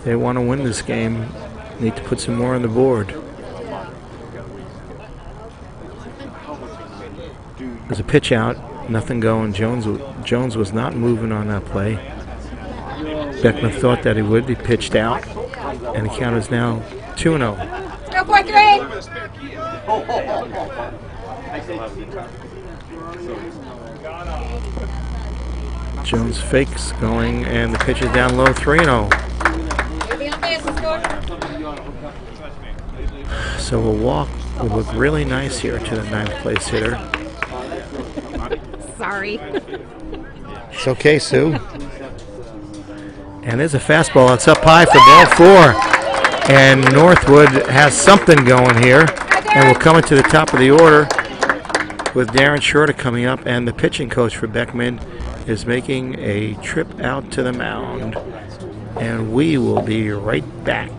They want to win this game. Need to put some more on the board. There's a pitch out, nothing going. Jones was not moving on that play. Beckman thought that he would. He pitched out, and the count is now 2-0. Go for 3. Jones fakes going, and the pitch is down low, 3-0. So we'll walk. We'll look really nice here to the 9th place hitter. Sorry. It's okay, Sue. And there's a fastball. It's up high for ball 4. And Northwood has something going here. And we'll come into the top of the order with Darren Shorter coming up. And the pitching coach for Beckman is making a trip out to the mound. And we will be right back.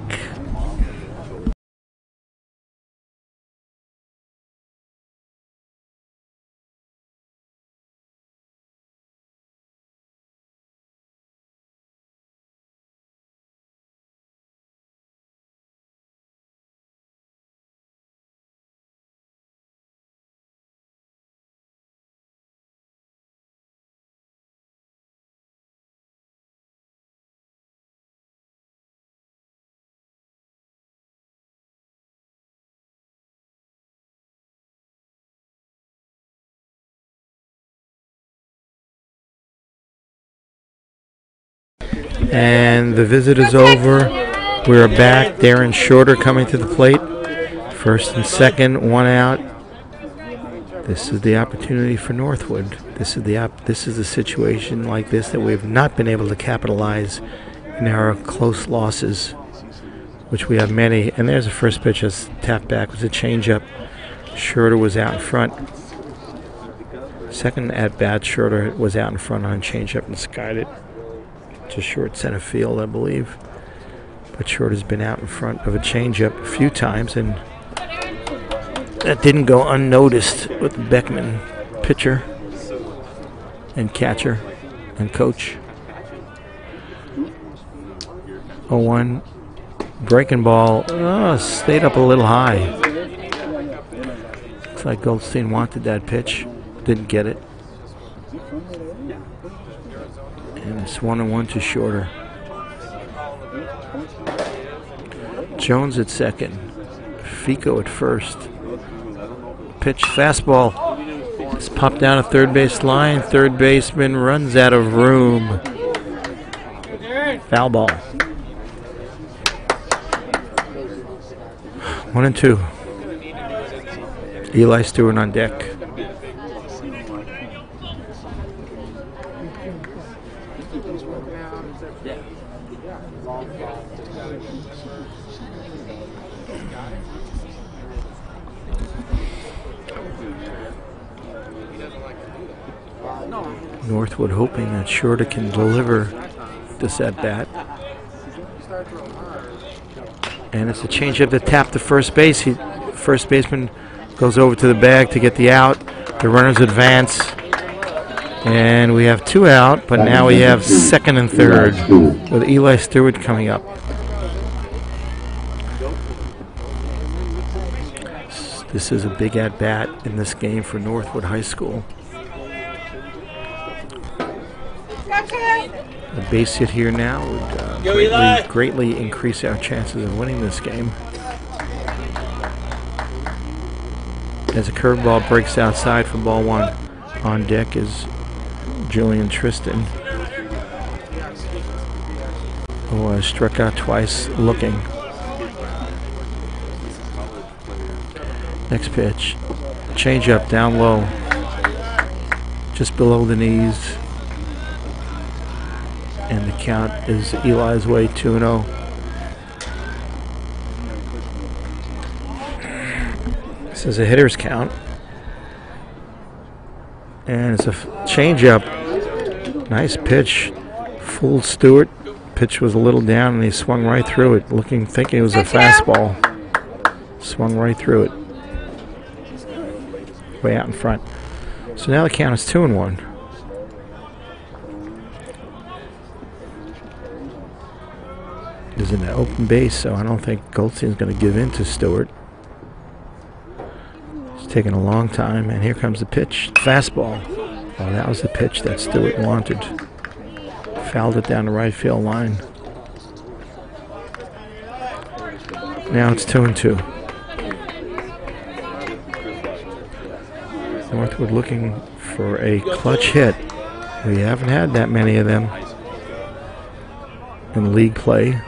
And the visit is over. We're back. Darren Shorter coming to the plate. First and second, one out. This is the opportunity for Northwood. This is a situation like this that we have not been able to capitalize in our close losses, which we have many. And there's the first pitch that's tapped back. Was a changeup. Shorter was out in front. Second at bat, Shorter was out in front on a changeup and skied it to short center field, I believe. But Shorter's been out in front of a changeup a few times, and that didn't go unnoticed with the Beckman pitcher and catcher and coach. 0-1. Breaking ball stayed up a little high. Looks like Goldstein wanted that pitch. Didn't get it. And it's 1-1 to Shorter. Jones at second. Fico at first. Pitch, fastball. It's popped down a third base line. Third baseman runs out of room. Foul ball. 1-2. Eli Stewart on deck. Northwood hoping that Shorter can deliver this at bat. And it's a changeup that tapped to first base. First baseman goes over to the bag to get the out. The runners advance. And we have 2 out, but now we have second and third with Eli Stewart coming up. This is a big at bat in this game for Northwood High School. A base hit here now would greatly increase our chances of winning this game. As a curveball breaks outside for ball 1. On deck is Julian Tristan, who struck out twice looking. Next pitch. Changeup down low. Just below the knees. And the count is Eli's way, 2-0. This is a hitter's count. And it's a changeup. Nice pitch. Fooled Stewart. Pitch was a little down and he swung right through it, thinking it was a fastball. Swung right through it. Way out in front. So now the count is 2-1. Is in the open base, so I don't think Goldstein's going to give in to Stewart. It's taking a long time, and here comes the pitch. Fastball. Oh, that was the pitch that Stewart wanted. Fouled it down the right field line. Now it's 2-2. Northwood looking for a clutch hit. We haven't had that many of them in league play.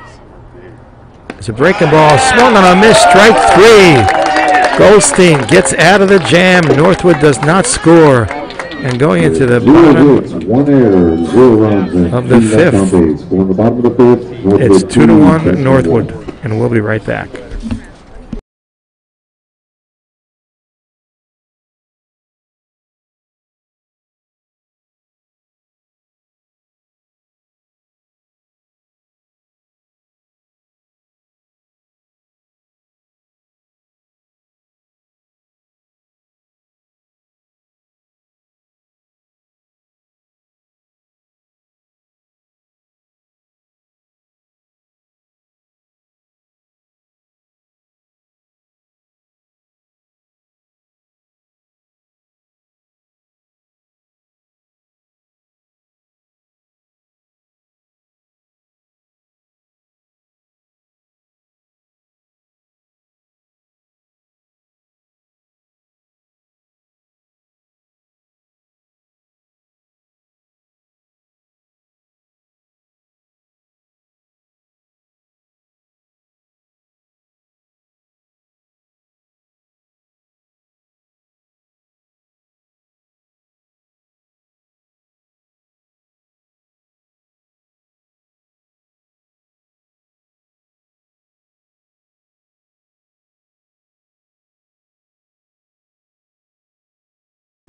It's a breaking ball, swung on a miss, strike 3. Goldstein gets out of the jam. Northwood does not score. And going into the bottom of the 5th, it's 2-1 Northwood, and we'll be right back.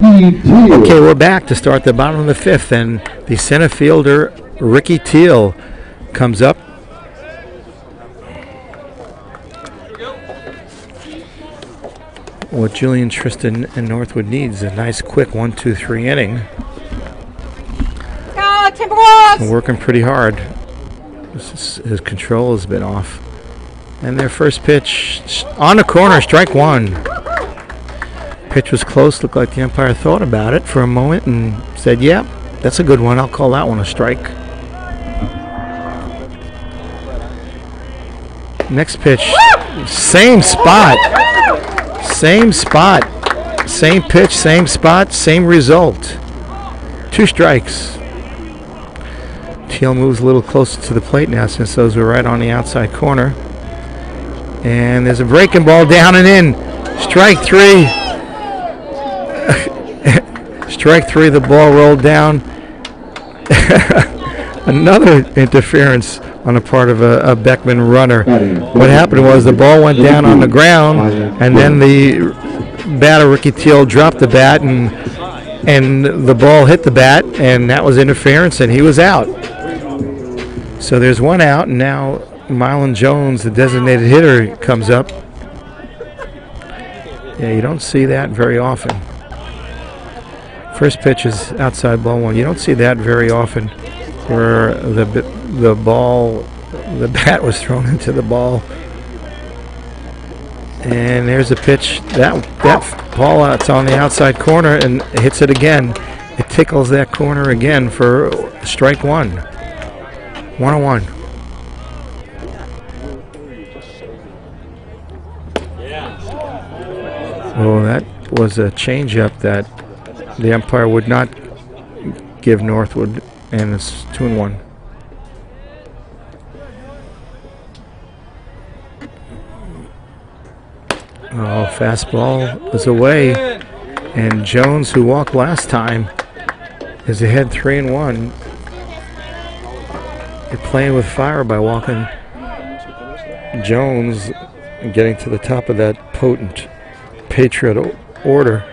Okay, we're back to start the bottom of the fifth, and the center fielder, Ricky Teal, comes up. What Julian, Tristan, and Northwood needs is a nice, quick 1-2-3 inning. Go, Timberwolves! They're working pretty hard. His control has been off. And their first pitch on the corner, strike one. Pitch was close, looked like the umpire thought about it for a moment and said, yeah, that's a good one. I'll call that one a strike. Next pitch, same spot. Same spot. Same pitch, same spot, same result. 2 strikes. Teal moves a little closer to the plate now since those were right on the outside corner. And there's a breaking ball down and in. Strike 3. Strike 3, the ball rolled down. Another interference on the part of a Beckman runner. What happened was the ball went down on the ground, and then the batter, Ricky Teal, dropped the bat, and the ball hit the bat, and that was interference, and he was out. So there's 1 out, and now Mylan Jones, the designated hitter, comes up. Yeah, you don't see that very often. First pitch is outside ball 1. You don't see that very often, where the bat was thrown into the ball. And there's a pitch. That ball out's on the outside corner and hits it again. It tickles that corner again for strike 1. 1-1. Oh, that was a changeup that the umpire would not give Northwood, and it's 2-1. Oh, fastball is away, and Jones, who walked last time, is ahead 3-1. You're playing with fire by walking Jones and getting to the top of that potent Patriot order.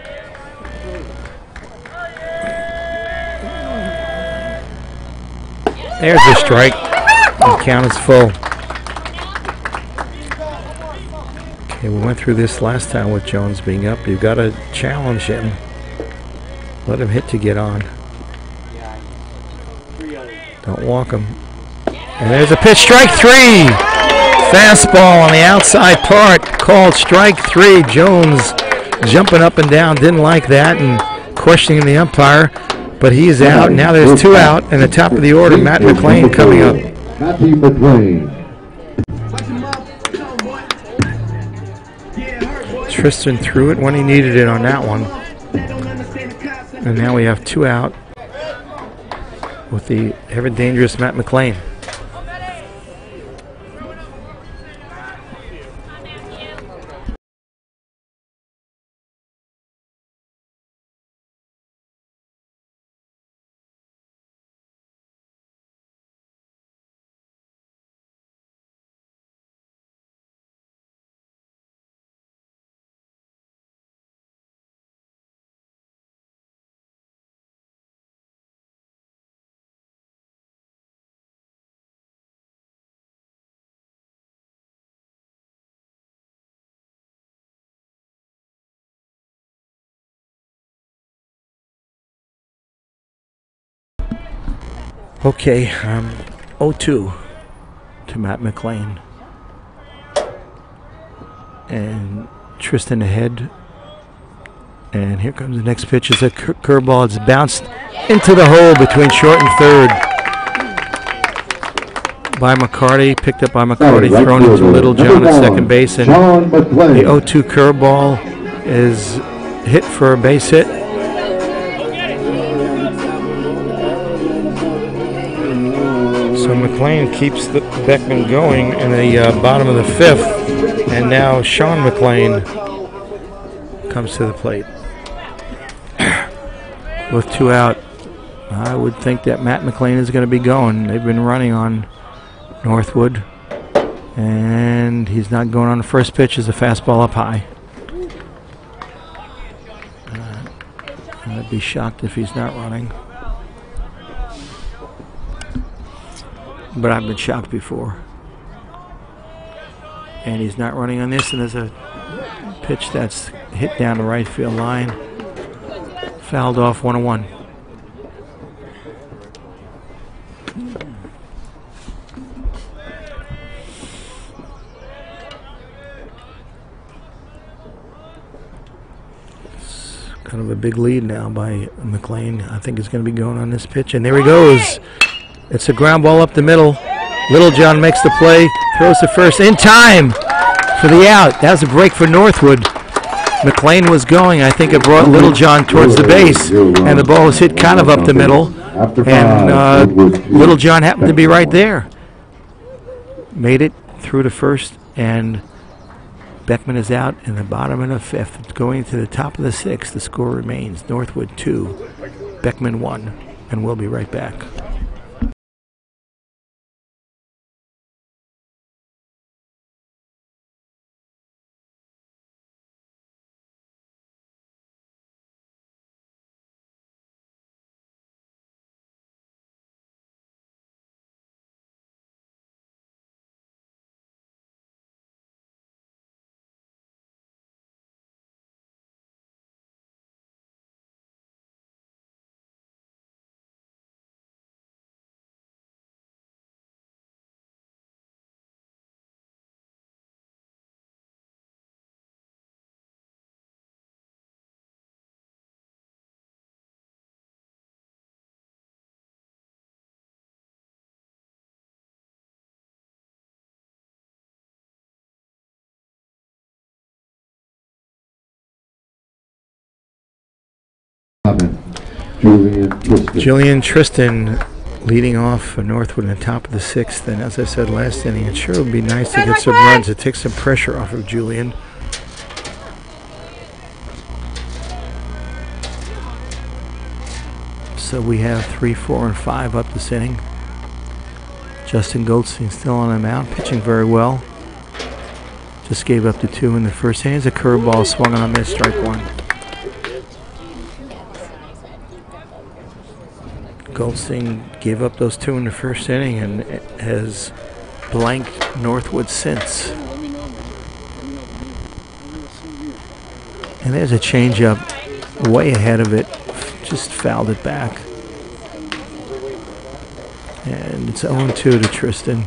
There's the strike. The count is full. Okay, we went through this last time with Jones being up. You've got to challenge him. Let him hit to get on. Don't walk him. And there's a pitch. Strike 3. Fastball on the outside part. Called strike 3. Jones jumping up and down. Didn't like that and questioning the umpire. But he is out. Now there's 2 out. And the top of the order, Matt McLean coming up. Matthew McLean. Tristan threw it when he needed it on that one. And now we have 2 out with the ever dangerous Matt McLean. Okay, 0-2 to Matt McLean. And Tristan ahead. And here comes the next pitch. It's a curveball. It's bounced into the hole between short and third. By McCarty, picked up by McCarty, thrown into Little John at second base. And the 0-2 curveball is hit for a base hit. So McLean keeps the Beckman going in the bottom of the fifth, and now Sean McLean comes to the plate. With 2 out, I would think that Matt McLean is going to be going. They've been running on Northwood, and he's not going on the first pitch. Is a fastball up high. I'd be shocked if he's not running. But I've been shocked before. And he's not running on this, and there's a pitch that's hit down the right field line. Fouled off, 1-1. Kind of a big lead now by McLean. I think he's going to be going on this pitch. And there he goes. It's a ground ball up the middle. Littlejohn makes the play. Throws the first in time for the out. That was a break for Northwood. McLean was going. I think it brought Littlejohn towards the base. And the ball was hit kind of up the middle. And Littlejohn happened to be right there. Made it through to first. And Beckman is out in the bottom of the fifth. Going to the top of the sixth, the score remains Northwood 2, Beckman 1, and we'll be right back. Julian Tristan leading off for Northwood in the top of the sixth, and as I said last inning, it sure would be nice to get some runs to take some pressure off of Julian. So we have 3, 4, and 5 up this inning. Justin Goldstein still on the mound, pitching very well. Just gave up the 2 in the first inning. It's a curveball swung on, missed, strike 1. Goldstein gave up those 2 in the first inning and has blanked Northwood since. And there's a changeup way ahead of it, just fouled it back. And it's 0-2 to Tristan.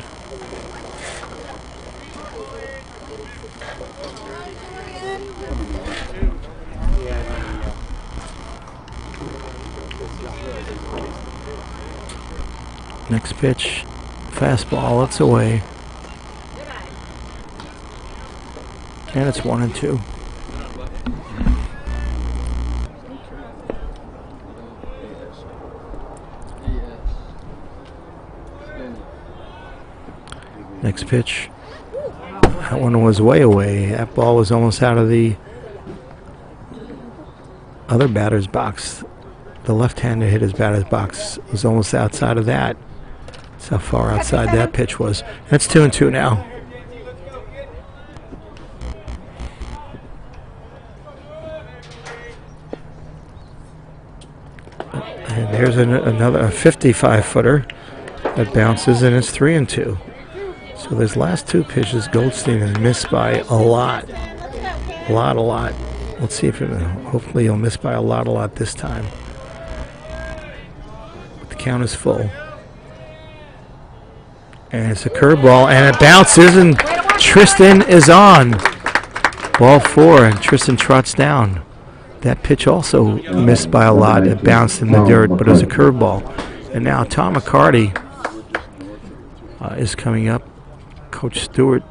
Next pitch, fastball, it's away. And it's 1-2. Next pitch, that one was way away. That ball was almost out of the other batter's box. The left-hander hit his batter's box. It was almost outside of that. That's how far outside that pitch was. That's 2-2 now. And there's another 55-footer that bounces, and it's 3-2. So those last 2 pitches, Goldstein has missed by a lot. A lot. Let's see if hopefully he'll miss by a lot this time. But the count is full. And it's a curveball, and it bounces, and Tristan is on. Ball 4, and Tristan trots down. That pitch also missed by a lot. It bounced in the dirt, but it was a curveball. And now Tom McCarty is coming up. Coach Stewart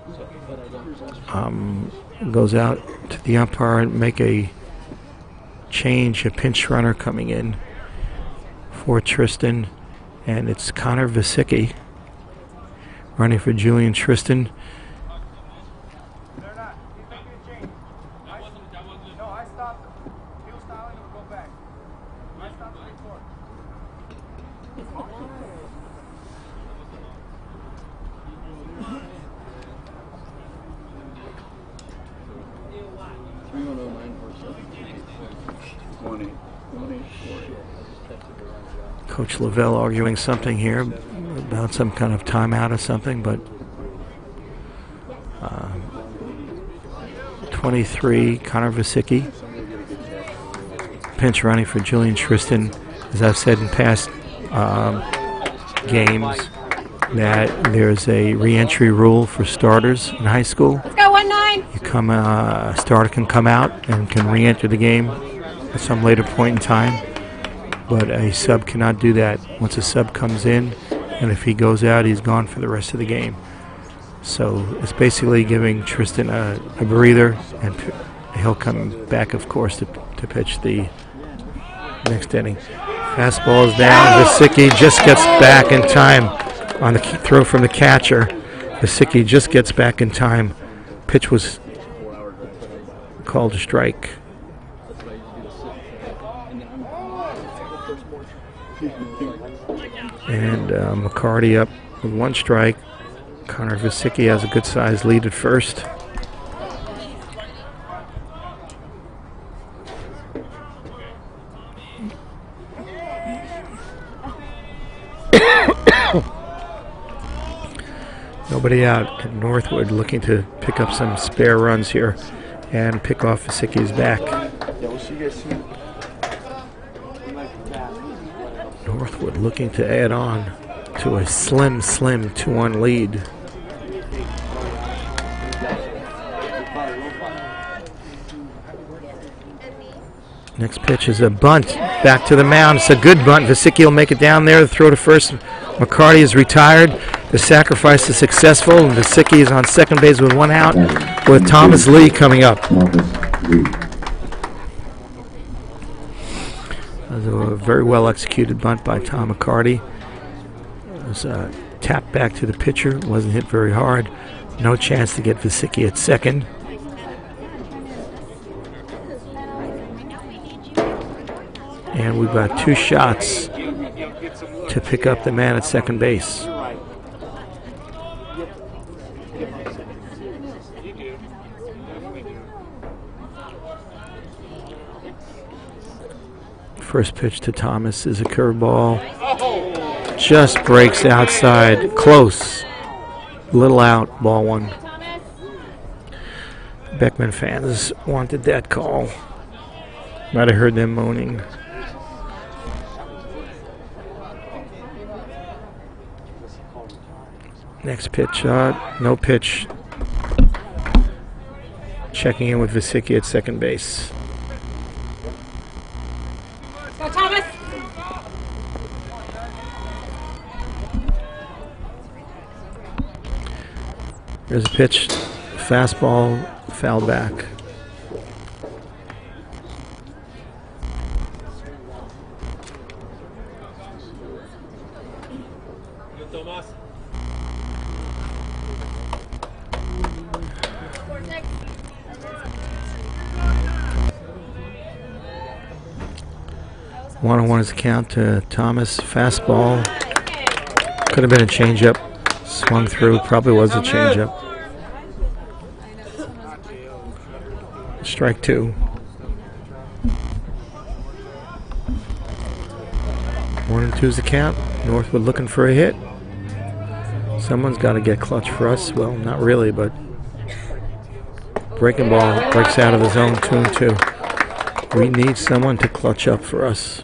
goes out to the umpire and make a change, a pinch runner coming in for Tristan. And it's Connor Vasicki running for Julian Tristan. Coach Lavelle arguing something here about some kind of timeout or something, but 23, Connor Vasicki. Pinch running for Julian Tristan. As I've said in past games, that there's a re-entry rule for starters in high school. Let's go 1-9. You come, a starter can come out and can re-enter the game at some later point in time, but a sub cannot do that. Once a sub comes in, and if he goes out, he's gone for the rest of the game. So it's basically giving Tristan a breather, and he'll come back, of course, to pitch the next inning. Fastball is down. Vasicki just gets back in time on the throw from the catcher. Vasicki just gets back in time. Pitch was called a strike. And McCarty up with 1 strike. Connor Vasicki has a good-sized lead at first. Nobody out. And Northwood looking to pick up some spare runs here and pick off Vasicki's back. Northwood looking to add on to a slim 2-1 lead. Next pitch is a bunt back to the mound. It's a good bunt. Vasicki will make it down there. The throw to first. McCarty is retired. The sacrifice is successful, and Vasicki is on second base with 1 out, with Thomas Lee coming up. That was a very well executed bunt by Tom McCarty. It was a tap back to the pitcher. Wasn't hit very hard. No chance to get Vasicki at second. And we've got 2 shots to pick up the man at second base. First pitch to Thomas is a curveball. Just breaks outside. Close. Little out. Ball 1. Beckman fans wanted that call. Might have heard them moaning. Next pitch. No pitch. Checking in with Vasicki at second base. Go, Thomas. There's a pitch. Fastball. Foul back. One-on-one is the count to Thomas. Fastball. Could have been a changeup. Swung through. Probably was a changeup. Strike 2. 1-2 is the count. Northwood looking for a hit. Someone's got to get clutch for us. Well, not really, but breaking ball breaks out of the zone. 2-2. We need someone to clutch up for us.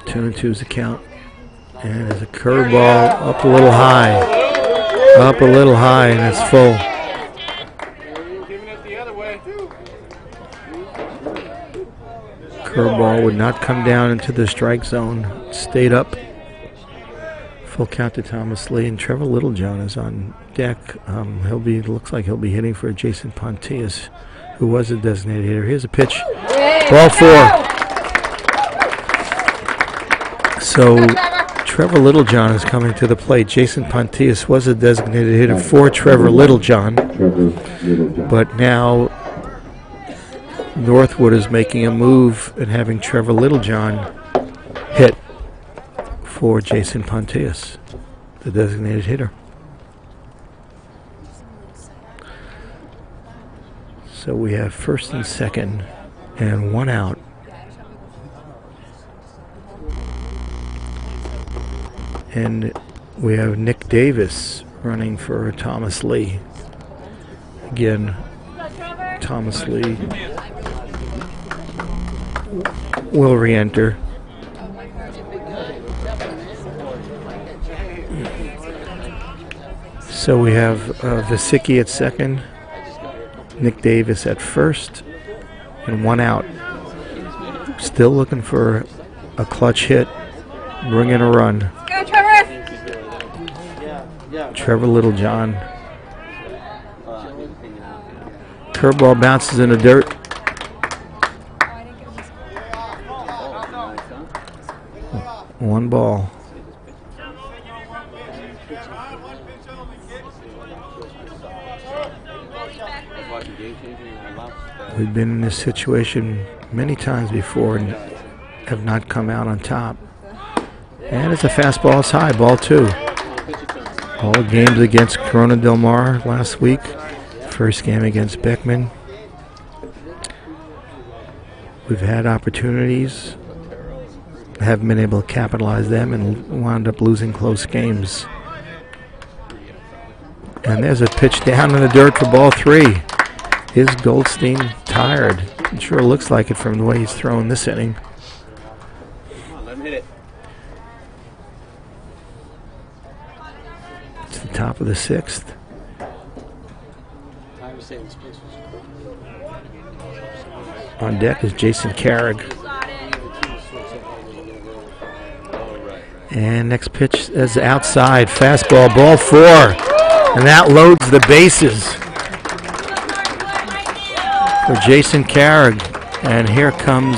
Two and 2 is the count. And there's a curveball up a little high. Up a little high, and it's full. Curveball would not come down into the strike zone. It stayed up. Full count to Thomas Lee, and Trevor Littlejohn is on deck. Looks like he'll be hitting for Jason Pontius, who was a designated hitter. Here's a pitch. Ball 4. So Trevor Littlejohn is coming to the plate. Jason Pontius was a designated hitter for Trevor Littlejohn. But now Northwood is making a move and having Trevor Littlejohn hit for Jason Pontius, the designated hitter. So we have first and second and one out. And we have Nick Davis running for Thomas Lee. Again, Thomas Lee will re-enter. So we have Vasicki at second, Nick Davis at first, and one out. Still looking for a clutch hit, bring in a run. Go, Trevor! Trevor Littlejohn. Curveball bounces in the dirt. One ball. We've been in this situation many times before and have not come out on top. And it's a fastball, it's high, ball two. All games against Corona Del Mar last week. First game against Beckman. We've had opportunities, haven't been able to capitalize them, and wound up losing close games. And there's a pitch down in the dirt for ball three. Is Goldstein tired? It sure looks like it from the way he's throwing this inning. Let him hit it. It's the top of the sixth. On deck is Jason Carrig. And next pitch is outside. Fastball, ball four. And that loads the bases for Jason Carrig. And here comes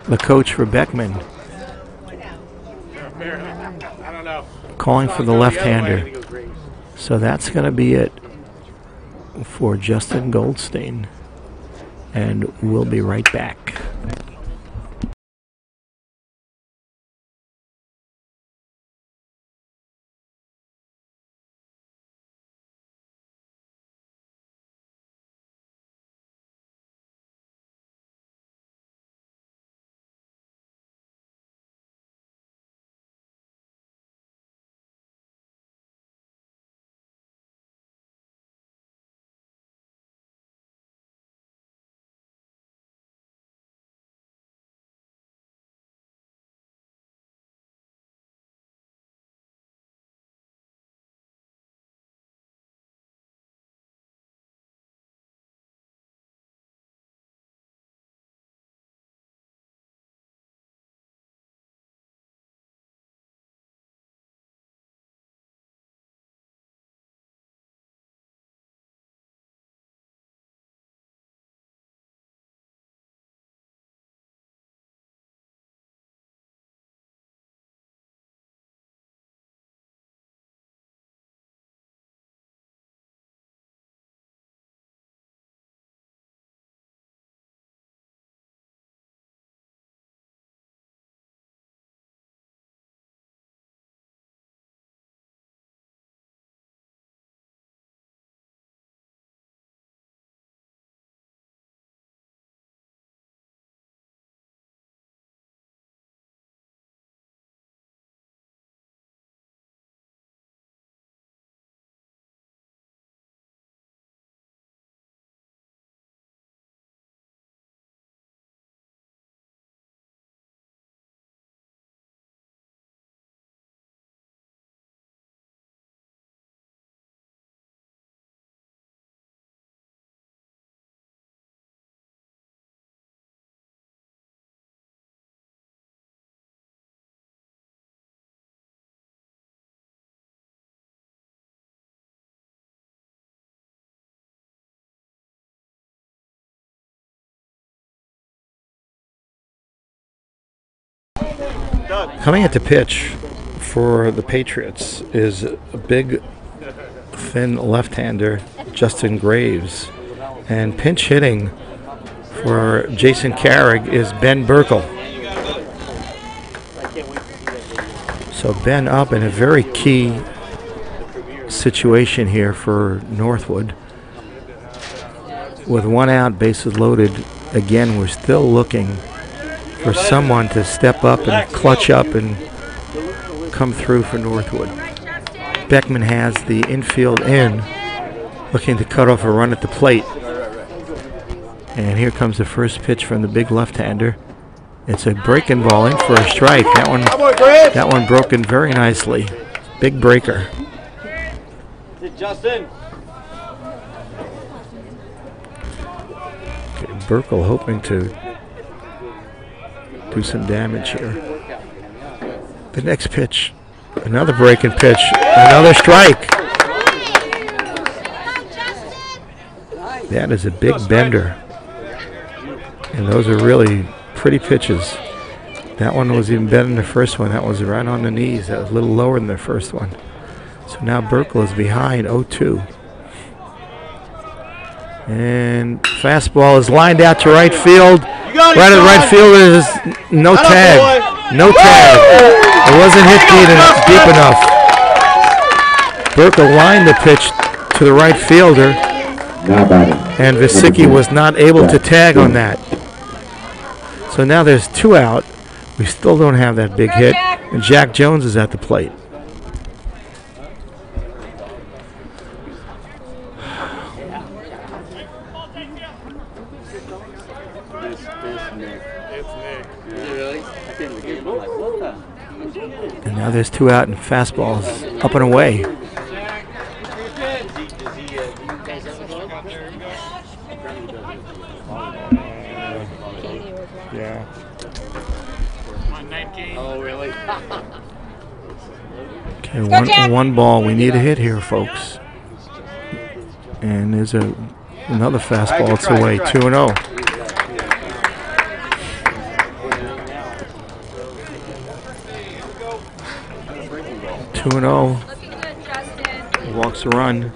the coach for Beckman, calling for the left-hander. So that's going to be it for Justin Goldstein. And we'll be right back. Coming at the pitch for the Patriots is a big, thin left-hander, Justin Graves. And pinch hitting for Jason Carrig is Ben Burkle. So Ben up in a very key situation here for Northwood. With 1 out, bases loaded. Again, we're still looking for someone to step up and clutch up and come through for Northwood. Beckman has the infield in, looking to cut off a run at the plate. And here comes the first pitch from the big left-hander. It's a breaking ball in for a strike. That one broken very nicely. Big breaker. Justin. Okay, Burkle hoping to do some damage here. The next pitch, another breaking pitch, another strike. That is a big bender. And those are really pretty pitches. That one was even better than the first one. That was right on the knees. That was a little lower than the first one. So now Burkle is behind 0-2. And fastball is lined out to right field. Right at right field is no tag. No tag. It wasn't hit deep enough. Burkle lined the pitch to the right fielder. And Vasicki was not able to tag on that. So now there's 2 out. We still don't have that big hit. And Jack Jones is at the plate. And now there's 2 out and fastballs up and away. Yeah. Oh, really? Okay, one ball. We need a hit here, folks. And there's another fastball. It's away. 2-0. Walks a run.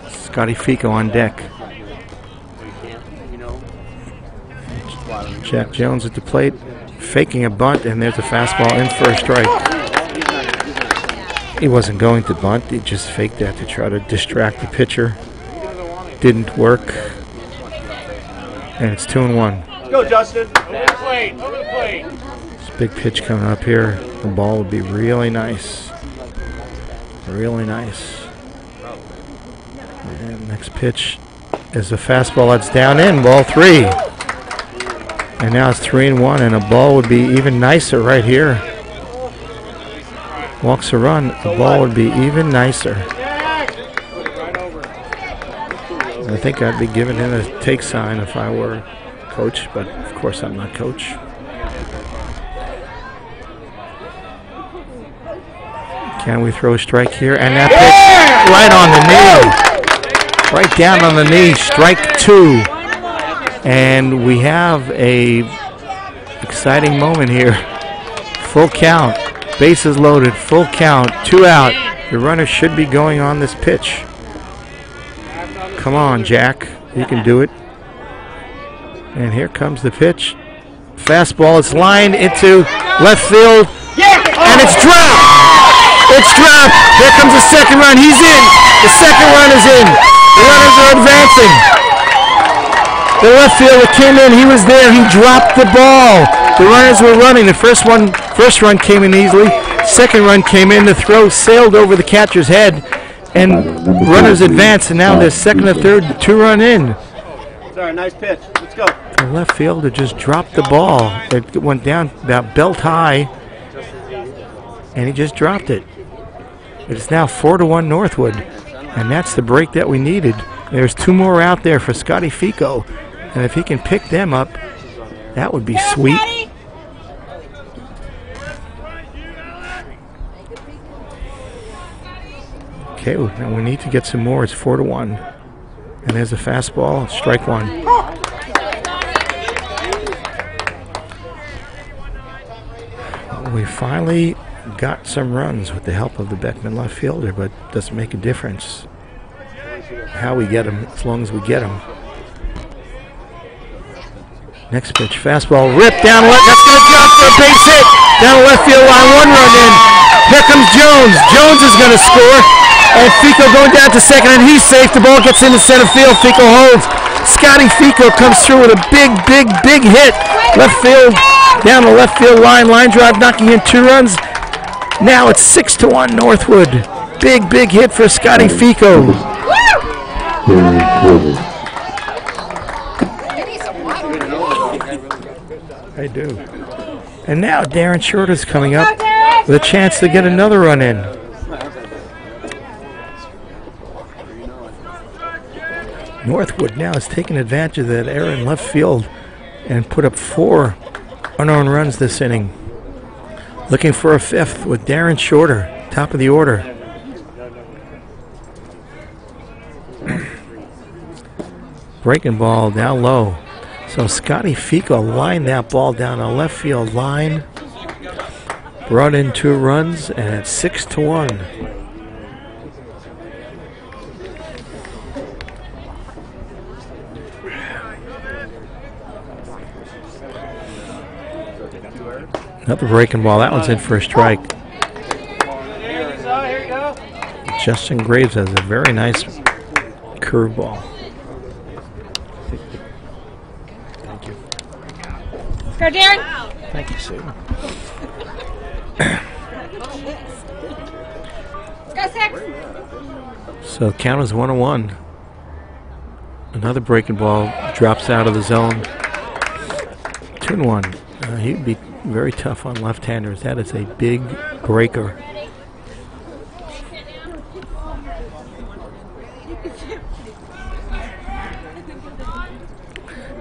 Scotty Fico on deck. Jack Jones at the plate, faking a bunt, and there's a fastball in for a strike. He wasn't going to bunt. He just faked that to try to distract the pitcher. Didn't work. And it's 2-1. Let's go, Justin. Over the plate. Over the plate. This big pitch coming up here. The ball would be really nice. Really nice. And next pitch is a fastball that's down in, ball 3. And now it's 3-1, and a ball would be even nicer right here. Walks a run, the ball would be even nicer. I think I'd be giving him a take sign if I were coach, but of course I'm not coach. Can we throw a strike here? And that pitch right on the knee. Right down on the knee, strike 2. And we have a exciting moment here. Full count, bases loaded, full count, 2 out. The runner should be going on this pitch. Come on, Jack, you can do it. And here comes the pitch. Fastball is lined into left field, and it's dropped. It's dropped. Here comes the second run. He's in. The second run is in. The runners are advancing. The left fielder came in. He was there. He dropped the ball. The runners were running. The first run came in easily. Second run came in. The throw sailed over the catcher's head, and runners advanced. And now there's second and third, 2-run in. Sorry, nice pitch. Let's go. The left fielder just dropped the ball. It went down about belt high, and he just dropped it. It's now 4-1 Northwood, and that's the break that we needed. There's 2 more out there for Scotty Fico, and if he can pick them up, that would be sweet. Okay, now we need to get some more. It's 4-1, and there's a fastball. Strike 1. We finally got some runs with the help of the Beckman left fielder, but it doesn't make a difference how we get them, as long as we get them. Next pitch, fastball ripped down left. That's going to drop for a base hit down left field line. 1 run in. Here comes Jones. Jones is going to score. And Fico going down to second, and he's safe. The ball gets into center field. Fico holds. Scotty Fico comes through with a big hit. Left field, down the left field line. Line drive knocking in 2 runs. Now it's 6-1 Northwood. Big hit for Scotty Fico. I do. And now Darren Shorter's coming up with a chance to get another run in. Northwood now is taking advantage of that error in left field and put up 4 unearned runs this inning. Looking for a 5th with Darren Shorter, top of the order. Breaking ball down low. So Scotty Fico lined that ball down the left field line. Brought in 2 runs, and it's 6-1. Another breaking ball. That one's in for a strike. Justin Graves has a very nice curveball. Thank you. Go, Darren. Thank you, Sue. Go 6. So count is 1-1. Another breaking ball drops out of the zone. 2-1. He'd be very tough on left-handers. That is a big breaker.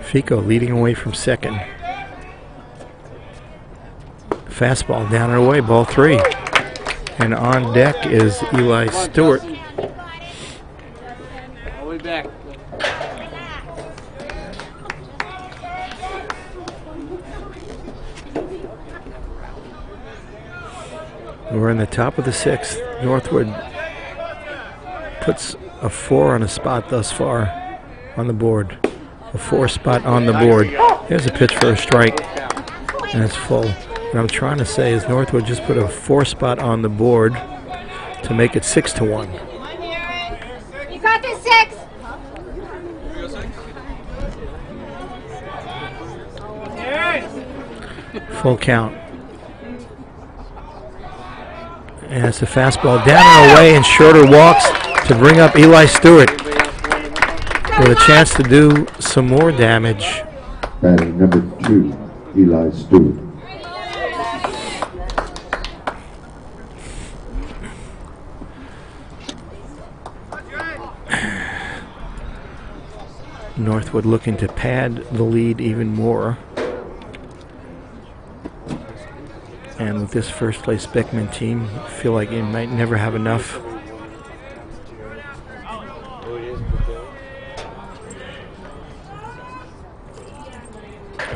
Fico leading away from second. Fastball down and away, ball 3. And on deck is Eli Stewart. All the way back. We're in the top of the 6th. Northwood puts a 4 on a spot thus far on the board. A 4 spot on the board. There's a pitch for a strike, and it's full. What I'm trying to say is Northwood just put a 4 spot on the board to make it 6-1. You got this, 6. Full count. And it's a fastball down and away, and Shorter walks to bring up Eli Stewart with a chance to do some more damage. Batting number 2, Eli Stewart. Northwood looking to pad the lead even more. And with this first place Beckman team, I feel like it might never have enough.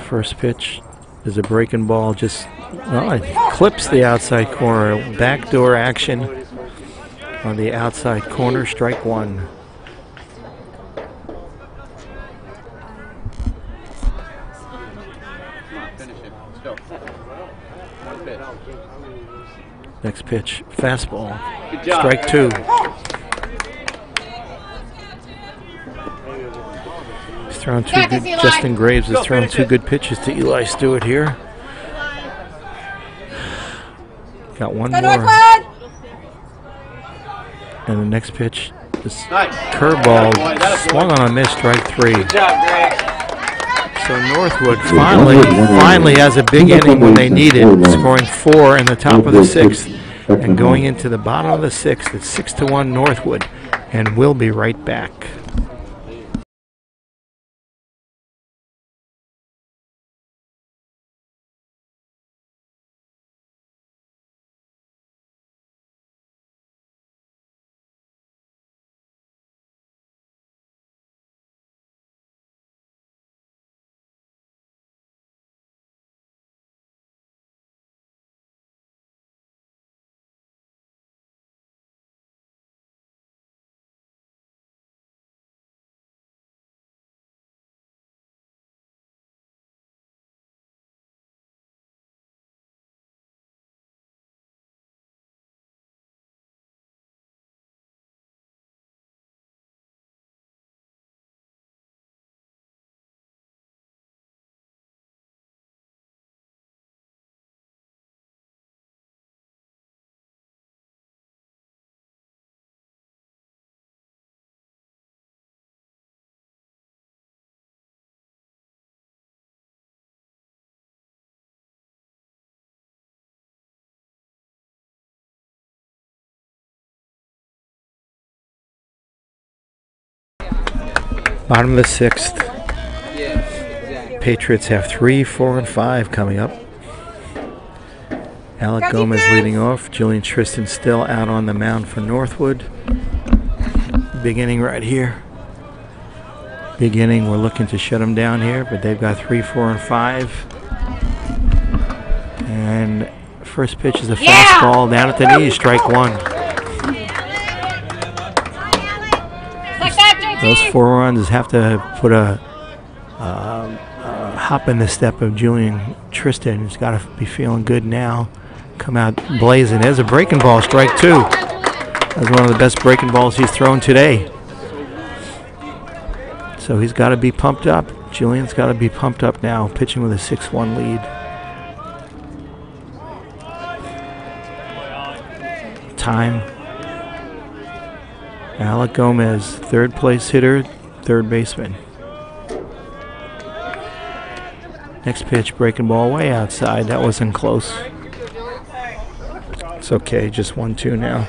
First pitch is a breaking ball, just it clips the outside corner. Backdoor action on the outside corner, strike 1. Next pitch, fastball, strike 2. He's thrown 2 good. Justin Graves has thrown 2 good pitches to Eli Stewart here. Got 1 more. And the next pitch, this curveball swung on a miss, strike 3. Good job, Greg. So Northwood finally has a big inning when they need it, scoring 4 in the top of the 6th. And going into the bottom of the 6th, it's 6-1 Northwood. And we'll be right back. Bottom of the 6th. Patriots have 3, 4, and 5 coming up. Alec Gomez leading off. Julian Tristan still out on the mound for Northwood. Beginning right here. Beginning, we're looking to shut them down here, but they've got 3, 4, and 5. And first pitch is a fastball down at the knee, strike 1. Those 4 runs have to put a hop in the step of Julian Tristan. He's got to be feeling good now. Come out blazing. There's a breaking ball, strike 2. That's one of the best breaking balls he's thrown today. So he's got to be pumped up. Julian's got to be pumped up now, pitching with a 6-1 lead. Time. Alec Gomez, third place hitter, third baseman. Next pitch, breaking ball way outside. That wasn't close. It's okay, just 1-2 now.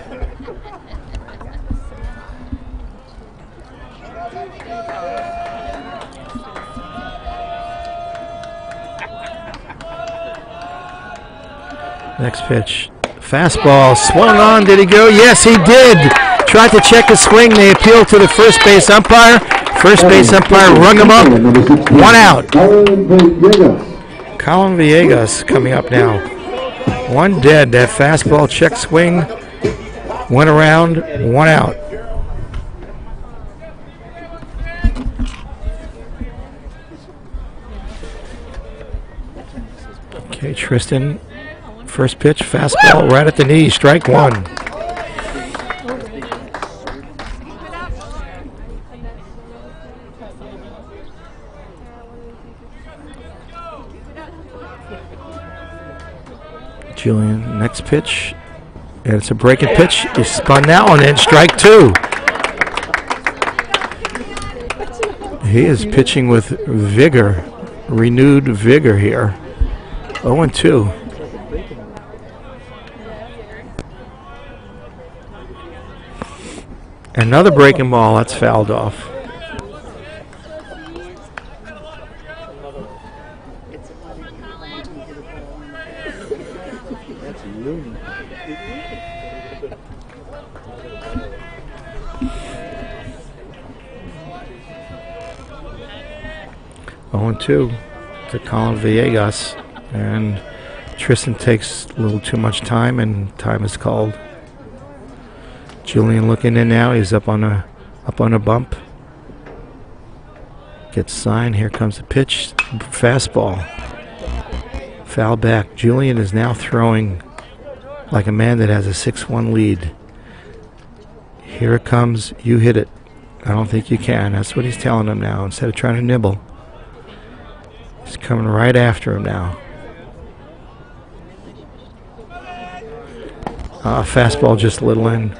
Next pitch, fastball, swung on, did he go? Yes, he did. Tried to check his swing, they appealed to the first base umpire. First base umpire rung him up, 1 out. Colin Villegas coming up now. 1 dead, that fastball check swing, went around, 1 out. Okay, Tristan. First pitch, fastball right at the knee, strike 1. Julian, next pitch, and it's a breaking pitch. He spun that one in, strike 2. He is pitching with vigor, renewed vigor here. 0-2. Another breaking ball, that's fouled off. Two to Colin Villegas, and Tristan takes a little too much time, and time is called. Julian looking in now. He's up on a bump. Gets signed. Here comes the pitch. Fastball. Foul back. Julian is now throwing like a man that has a 6-1 lead. Here it comes. You hit it. I don't think you can. That's what he's telling him now. Instead of trying to nibble. He's coming right after him now. Fastball just a little in.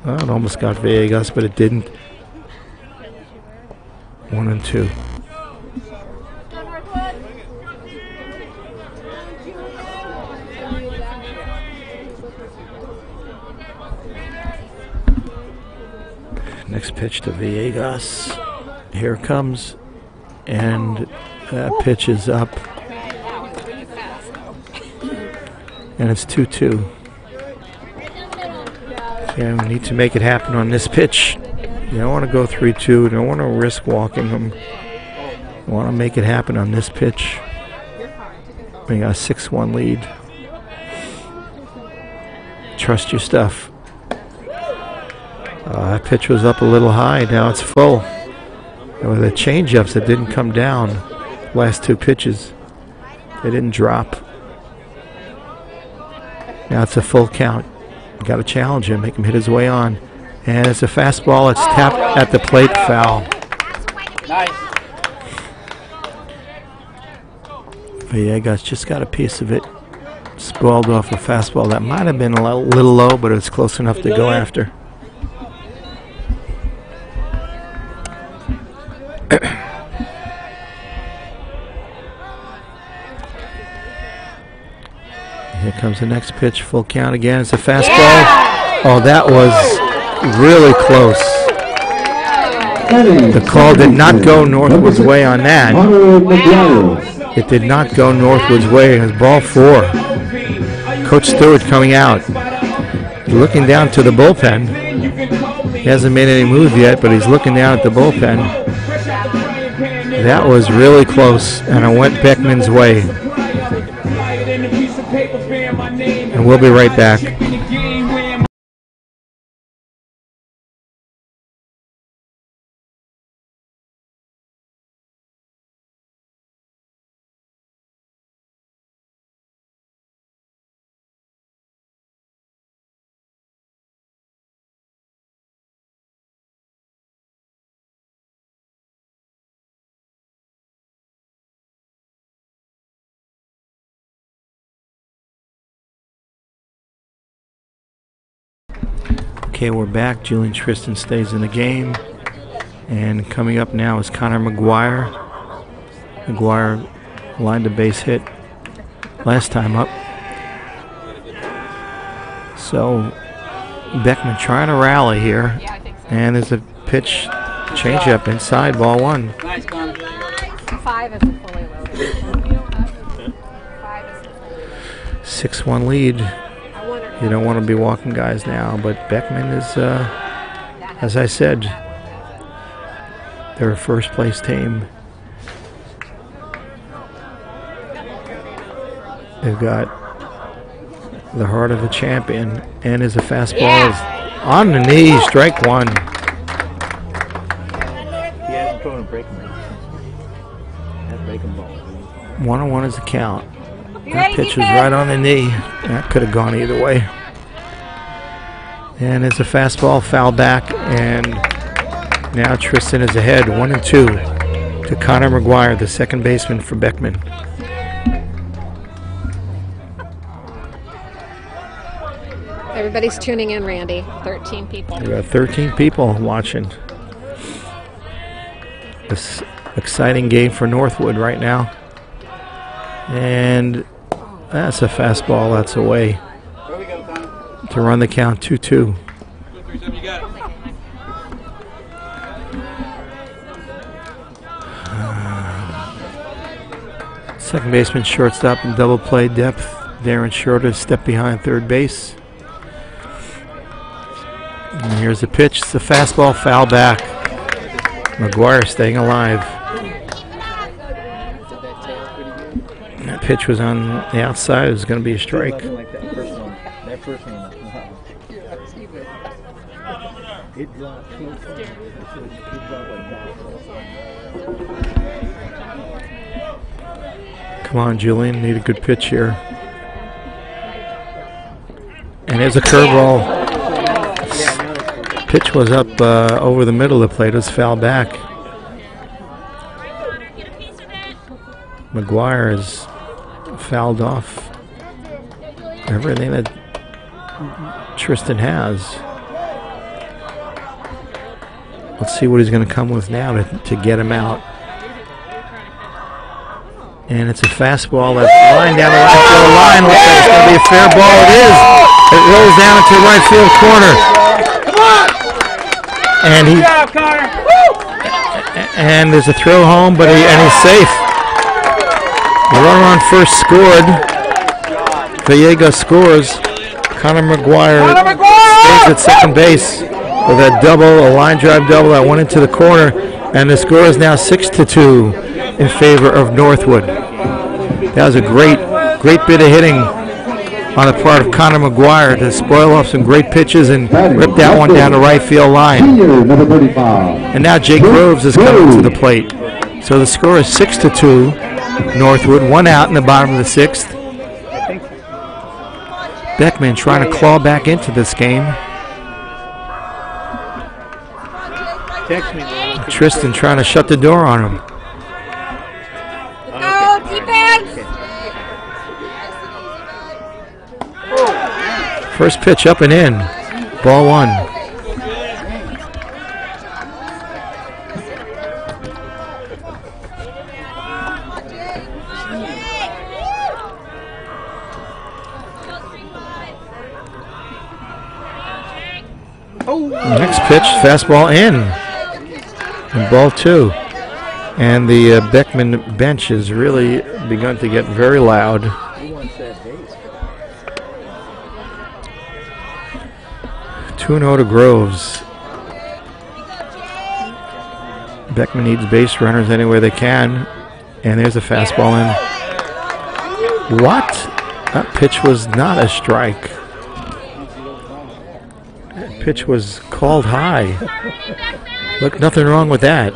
Well, it almost got Villegas, but it didn't. 1-2. Next pitch to Villegas. Here it comes. And that pitch is up. And it's 2-2. And we need to make it happen on this pitch. You don't want to go 3-2. You don't want to risk walking them. You want to make it happen on this pitch. We got a 6-1 lead. Trust your stuff. That pitch was up a little high. Now it's full. There were the change-ups that didn't come down. Last 2 pitches. They didn't drop. Now it's a full count. Got to challenge him, make him hit his way on. And it's a fastball. It's tapped at the plate, foul. Nice. Villegas just got a piece of it. Spoiled off a fastball. That might have been a little low, but it's close enough to go after. Here comes the next pitch, full count again. It's a fastball. Oh, that was really close. The call did not go Northwood's way on that. It did not go Northwood's way. It was ball 4. Coach Stewart coming out. Looking down to the bullpen. He hasn't made any moves yet, but he's looking down at the bullpen. That was really close, and it went Beckman's way. And we'll be right back. Okay, we're back. Julian Tristan stays in the game. And coming up now is Connor McGuire. McGuire lined a base hit last time up. So Beckman trying to rally here. And there's a pitch changeup inside, ball 1. Nice, Connor. 5 isn't fully loaded. 6-1 lead. You don't want to be walking guys now, but Beckman is, as I said, they're a first place team. They've got the heart of a champion, and is a fastball on the knee, strike 1. He hasn't thrown a breaking ball. That breaking ball. 1-1 is the count. That pitch was right on the knee. That could have gone either way. And it's a fastball, foul back, and now Tristan is ahead, 1-2 to Connor McGuire, the second baseman for Beckman. Everybody's tuning in, Randy. 13 people. We got 13 people watching. This exciting game for Northwood right now. And that's a fastball, that's away. To run the count 2-2. Second baseman, shortstop, and double play depth. Darren Shorter, step behind third base. And here's the pitch. It's a fastball, foul back. McGuire staying alive. That pitch was on the outside. It was going to be a strike. That first one. It dropped like that. Come on, Julian. Need a good pitch here. And there's a curveball. Pitch was up over the middle of the plate. It was foul back. McGuire is fouled off everything that Tristan has. Let's see what he's going to come with now to get him out. And it's a fastball that's lined down the right field line. Looks like it's going to be a fair ball. It is. It rolls down into the right field corner. And there's a throw home, but he's safe. The runner on first scored. Villegas scores. Connor McGuire stays at second base with a double, a line drive double that went into the corner, and the score is now 6-2 in favor of Northwood. That was a great bit of hitting on the part of Connor McGuire to spoil off some great pitches and rip that one down the right field line. And now Jake Groves is coming to the plate. So the score is 6-2. Northwood, 1 out in the bottom of the 6th. Beckman trying to claw back into this game. Tristan trying to shut the door on him. Go, defense! First pitch up and in. Ball 1. Next pitch, fastball in. And ball 2. And the Beckman bench has really begun to get very loud. 2-0 to Groves. Beckman needs base runners anywhere they can. And there's a fastball in. What? That pitch was not a strike. That pitch was called high. Look, nothing wrong with that.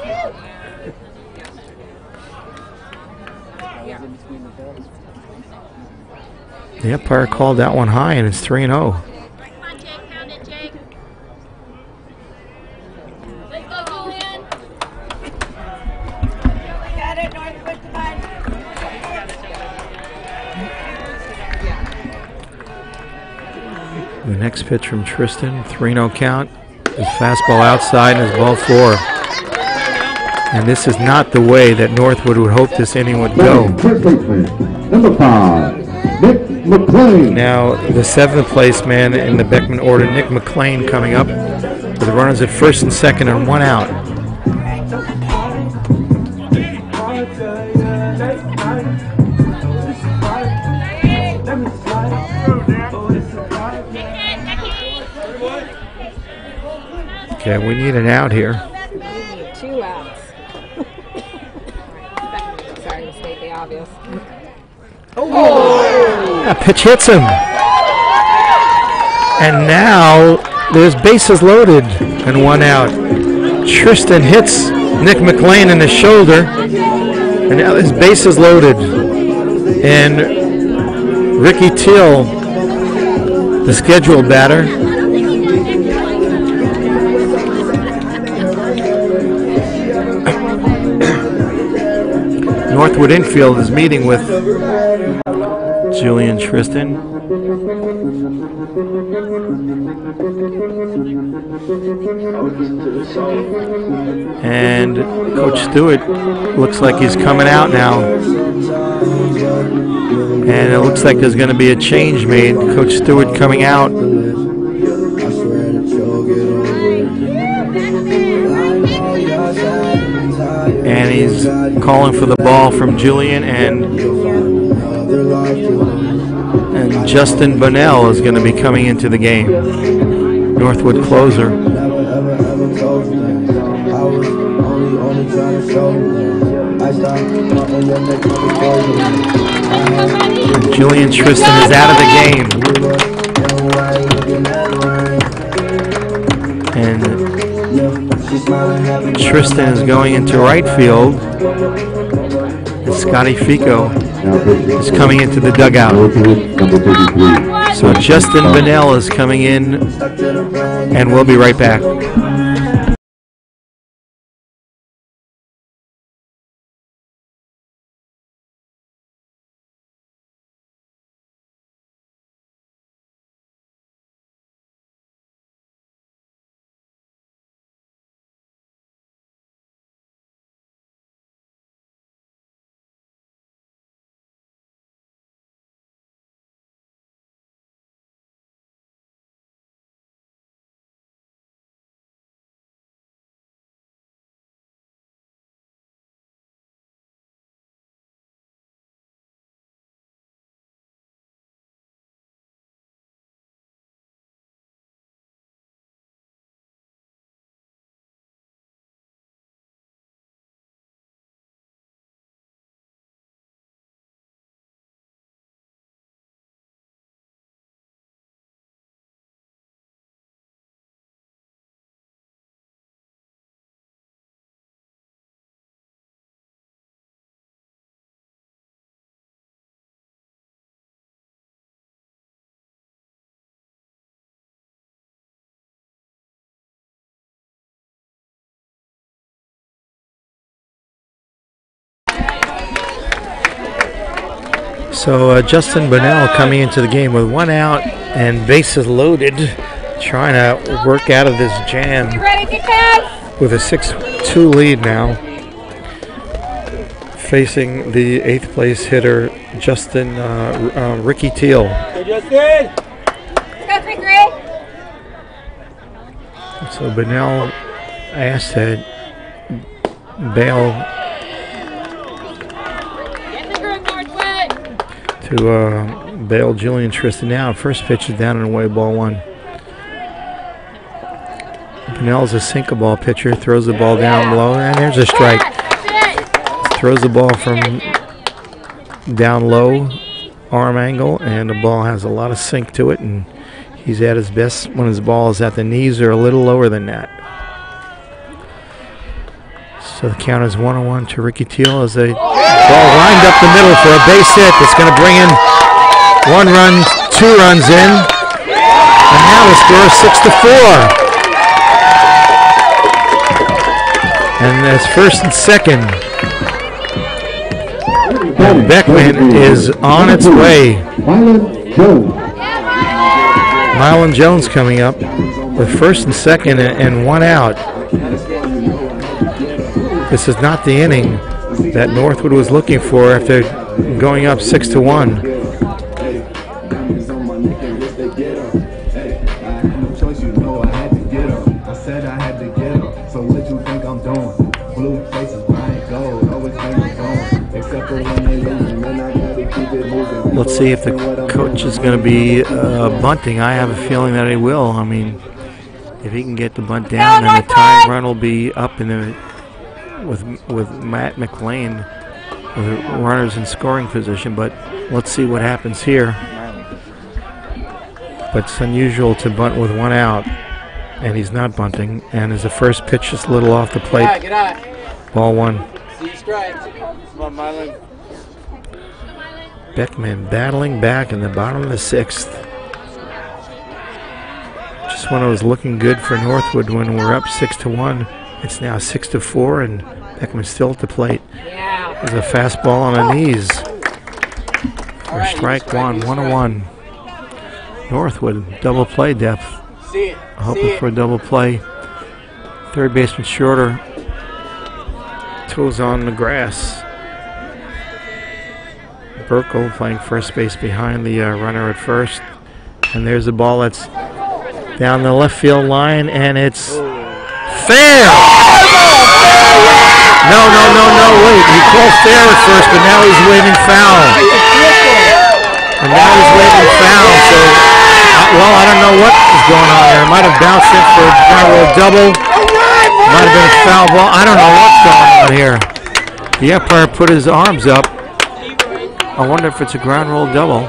The umpire called that one high, and it's 3-0. The next pitch from Tristan, 3-0 count. His fastball outside and his ball 4. And this is not the way that Northwood would hope this inning would go. Number 5, Nick McLean. Now the 7th place man in the Beckman order, Nick McLean, coming up with runners at first and second and 1 out. Okay, we need an out here. We need 2 outs. Sorry to state the obvious. That pitch hits him. And now there's bases loaded and 1 out. Tristan hits Nick McLean in the shoulder. And now there's bases loaded. And Ricky Teal, the scheduled batter, Northwood infield is meeting with Julian Tristan. And Coach Stewart looks like he's coming out now. And it looks like there's going to be a change made. Coach Stewart coming out. And he's calling for the ball from Julian, and Justin Bunnell is going to be coming into the game. Northwood closer. Julian Tristan is out of the game. And Tristan is going into right field. And Scotty Fico is coming into the dugout. So Justin Bunnell is coming in, and we'll be right back. So Justin Bunnell coming into the game with 1 out and bases loaded, trying to work out of this jam with a 6-2 lead now, facing the 8th place hitter Justin Ricky Teal. Hey, Justin! Go, So Bunnell asked that Bale to Bale Julian Tristan now. First pitch is down and away, ball one. Bunnell's a sinker ball pitcher, throws the ball down low, and there's a strike. Throws the ball from down low, arm angle, and the ball has a lot of sink to it, and he's at his best when his ball is at the knees or a little lower than that. So the count is 1-1 to Ricky Teal as a ball lined up the middle for a base hit that's going to bring in 1 run, 2 runs in, and now the score is 6-4. And that's first and second. And Beckman is on its way. Mylan Jones coming up with first and second and 1 out. This is not the inning that Northwood was looking for after going up 6-1. Let's see if the coach is going to be bunting. I have a feeling that he will. I mean, if he can get the bunt down, then the tying run will be up in the with Matt McLean with runners in scoring position. But let's see what happens here. But it's unusual to bunt with 1 out, and he's not bunting. And as the first pitch is a little off the plate, ball 1. Come on, Mylan. Beckman battling back in the bottom of the 6th. Just when it was looking good for Northwood when we're up 6-1, it's now 6-4, and Beckman's still at the plate. There's a fastball on the knees for strike 1, 1-1. Northwood double play depth. Hoping for a double play. Third baseman Shorter. Toes on the grass. Burkle playing first base behind the runner at first. And there's a ball that's down the left field line, and it's fair! No, wait. He called fair at first, but now he's waving foul. And now he's waving foul, so, well, I don't know what is going on there. It might have bounced it for a ground rule double. Might have been a foul ball. I don't know what's going on here. The umpire put his arms up. I wonder if it's a ground rule double.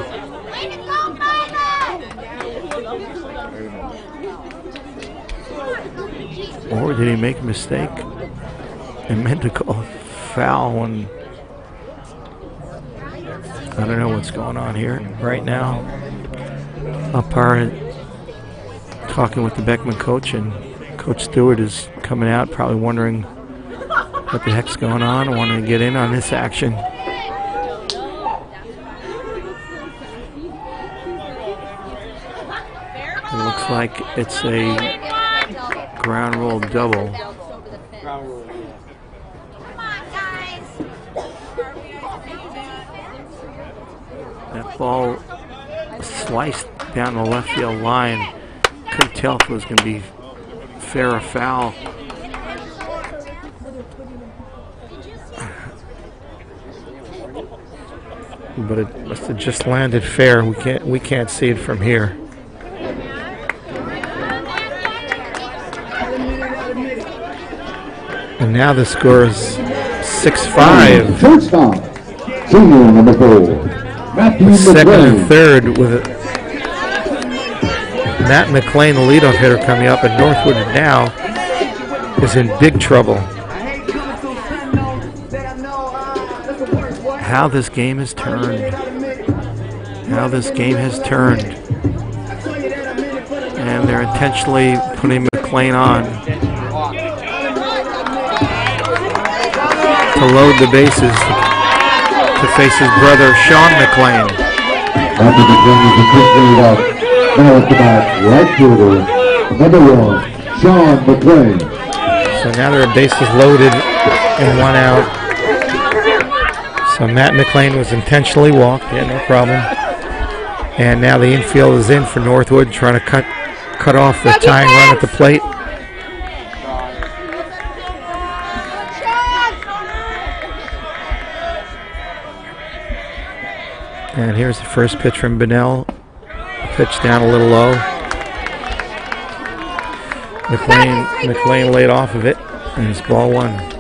Or did he make a mistake and meant to call foul when I don't know what's going on here right now. Umpire talking with the Beckman coach, and Coach Stewart is coming out probably wondering what the heck's going on, wanting to get in on this action. It looks like it's a ground rule double. That ball sliced down the left field line. Couldn't tell if it was going to be fair or foul. But it must have just landed fair. We can't see it from here. And now the score is 6-5. Shortstop, senior number 4, Matthew Second McLean. and third with Matt McLean, the leadoff hitter, coming up, and Northwood now is in big trouble. How this game has turned. How this game has turned. And they're intentionally putting McLean on to load the bases to face his brother Sean McLean. After McLean is officially out. Now it's about right fielder, number 1, Sean McLean. So now there are bases loaded and 1 out. So Matt McLean was intentionally walked, yeah, no problem. And now the infield is in for Northwood, trying to cut off the tying run at the plate. And here's the first pitch from Bunnell. Pitch down a little low. McLean laid off of it, and it's ball 1.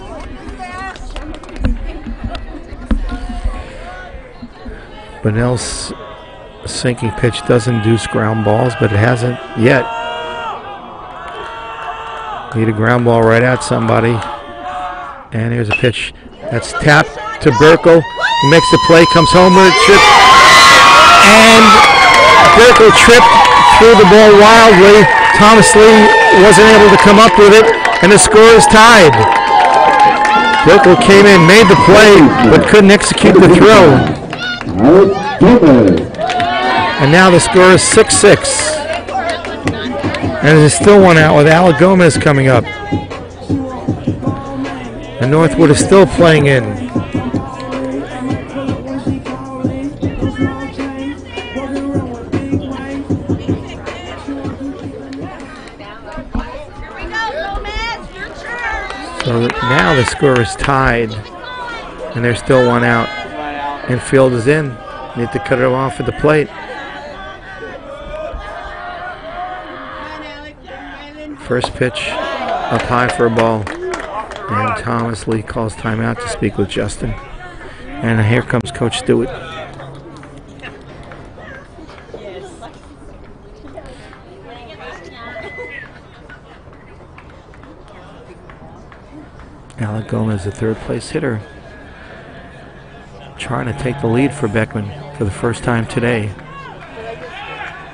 Bunnell's sinking pitch does induce ground balls, but it hasn't yet. Need a ground ball right at somebody. And here's a pitch that's tapped to Burkle. He makes the play, comes home with a trip, and Burkle tripped threw the ball wildly. Thomas Lee wasn't able to come up with it, and the score is tied. Burkle came in, made the play, but couldn't execute the throw. And now the score is 6-6. And there's still one out with Alec Gomez coming up. And Northwood is still playing in. So now the score is tied, and there's still one out. Infield is in. Need to cut it off at the plate. First pitch up high for a ball. And Thomas Lee calls timeout to speak with Justin. And here comes Coach Stewart. Alec Gomez, the third place hitter, trying to take the lead for Beckman for the first time today.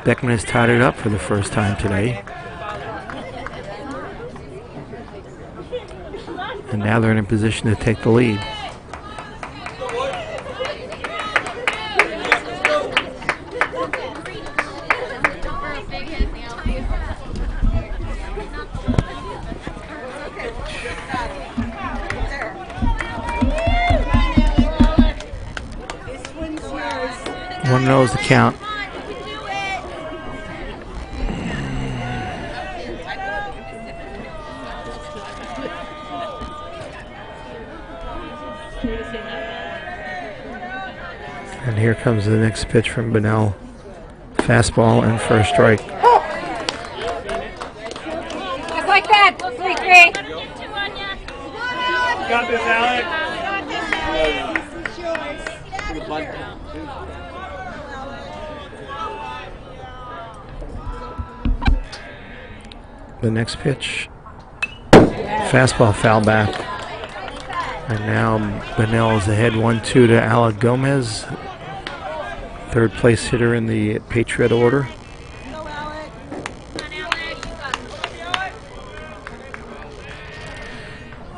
Beckman has tied it up for the first time today. And now they're in a position to take the lead. One knows the count. And here comes the next pitch from Bunnell. Fastball and first strike. Just like that. 3-3. Got this, Alec. The next pitch. Fastball foul back. And now Bunnell is ahead 1-2 to Alec Gomez. Third place hitter in the Patriot order.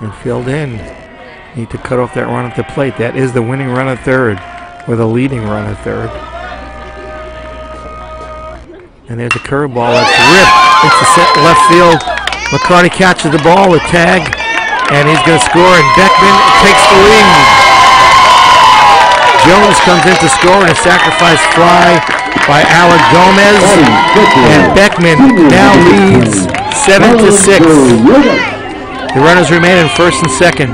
Infield in. Need to cut off that run at the plate. That is the winning run at third, or the leading run at third. And there's a curveball that's ripped into left field. McCarty catches the ball with tag, and he's going to score, and Beckman takes the lead. Jones comes in to score in a sacrifice fly by Alec Gomez, and Beckman now leads 7-6. The runners remain in first and second.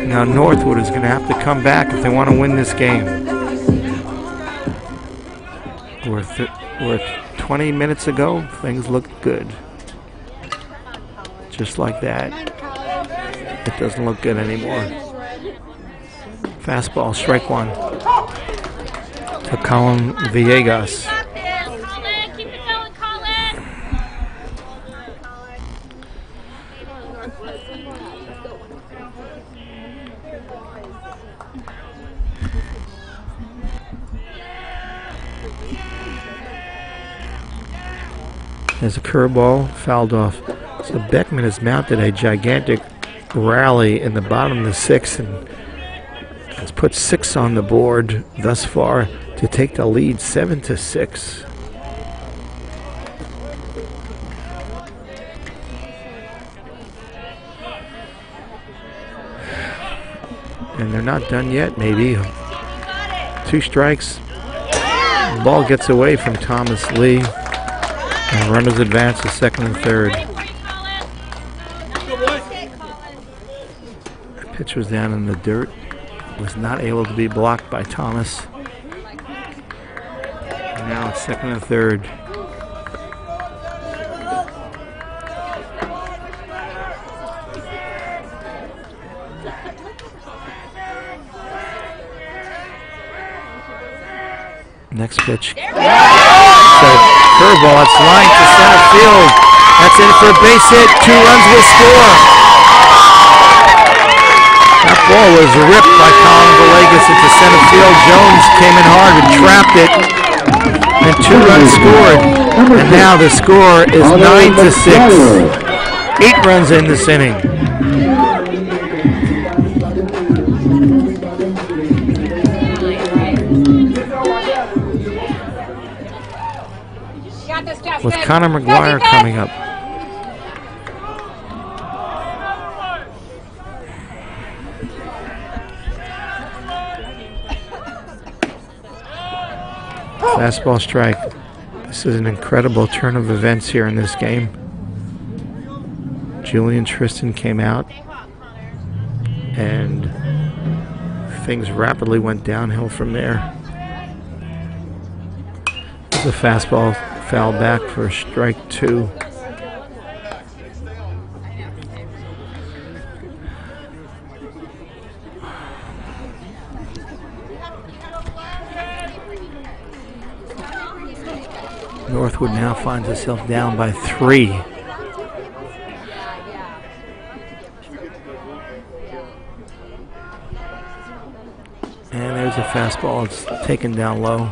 Now Northwood is going to have to come back if they want to win this game. We're 20 minutes ago, things looked good. Just like that, it doesn't look good anymore. Fastball, strike one to Colin Villegas. There's a curveball, fouled off. So Beckman has mounted a gigantic rally in the bottom of the sixth and has put 6 on the board thus far to take the lead 7-6. And they're not done yet, maybe. 2 strikes. The ball gets away from Thomas Lee. And runners advance to second and third. Pitch was down in the dirt. Was not able to be blocked by Thomas. And now it's second and third. Next pitch. So curveball, it's lined to center field. That's in for a base hit. 2 runs will score. That ball was ripped by Colin Villegas into center field. Jones came in hard and trapped it. And 2 runs scored. And now the score is 9-6. 8 runs in this inning. With Connor McGuire coming up. Fastball strike. This is an incredible turn of events here in this game. Julian Tristan came out and things rapidly went downhill from there. The fastball foul back for strike 2. Northwood now finds itself down by 3. And there's a fastball. It's taken down low.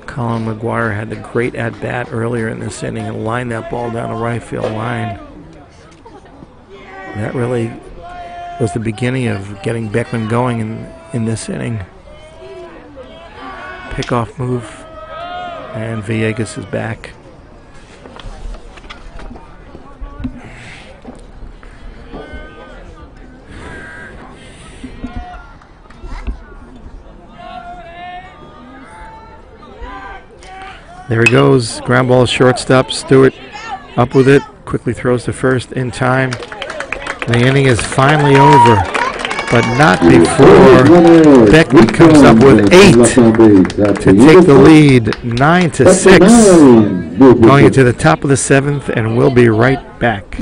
Colin McGuire had a great at-bat earlier in this inning and lined that ball down the right field line. That really was the beginning of getting Beckman going in this inning. Pickoff move, and Villegas is back. There he goes. Ground ball shortstop. Stewart up with it. Quickly throws to first in time. The inning is finally over, but not before Beckman comes up with 8 to take the lead. 9-6. Going into the top of the 7th, and we'll be right back.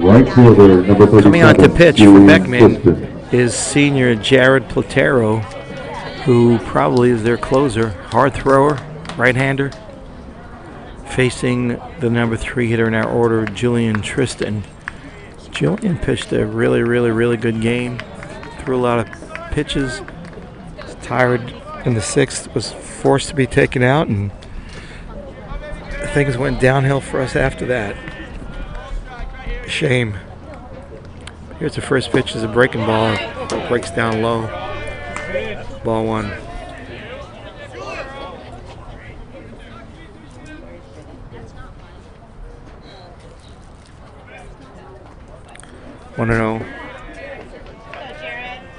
Right fielder, number 37. Coming on to pitch for Beckman is senior Jared Platero, who probably is their closer. Hard thrower, right-hander. Facing the number 3 hitter in our order, Julian Tristan. Julian pitched a really good game. Threw a lot of pitches. His Tired in the 6th, was forced to be taken out, and things went downhill for us after that. Shame. Here's the first pitch, is a breaking ball. Breaks down low. Ball 1. One and 0.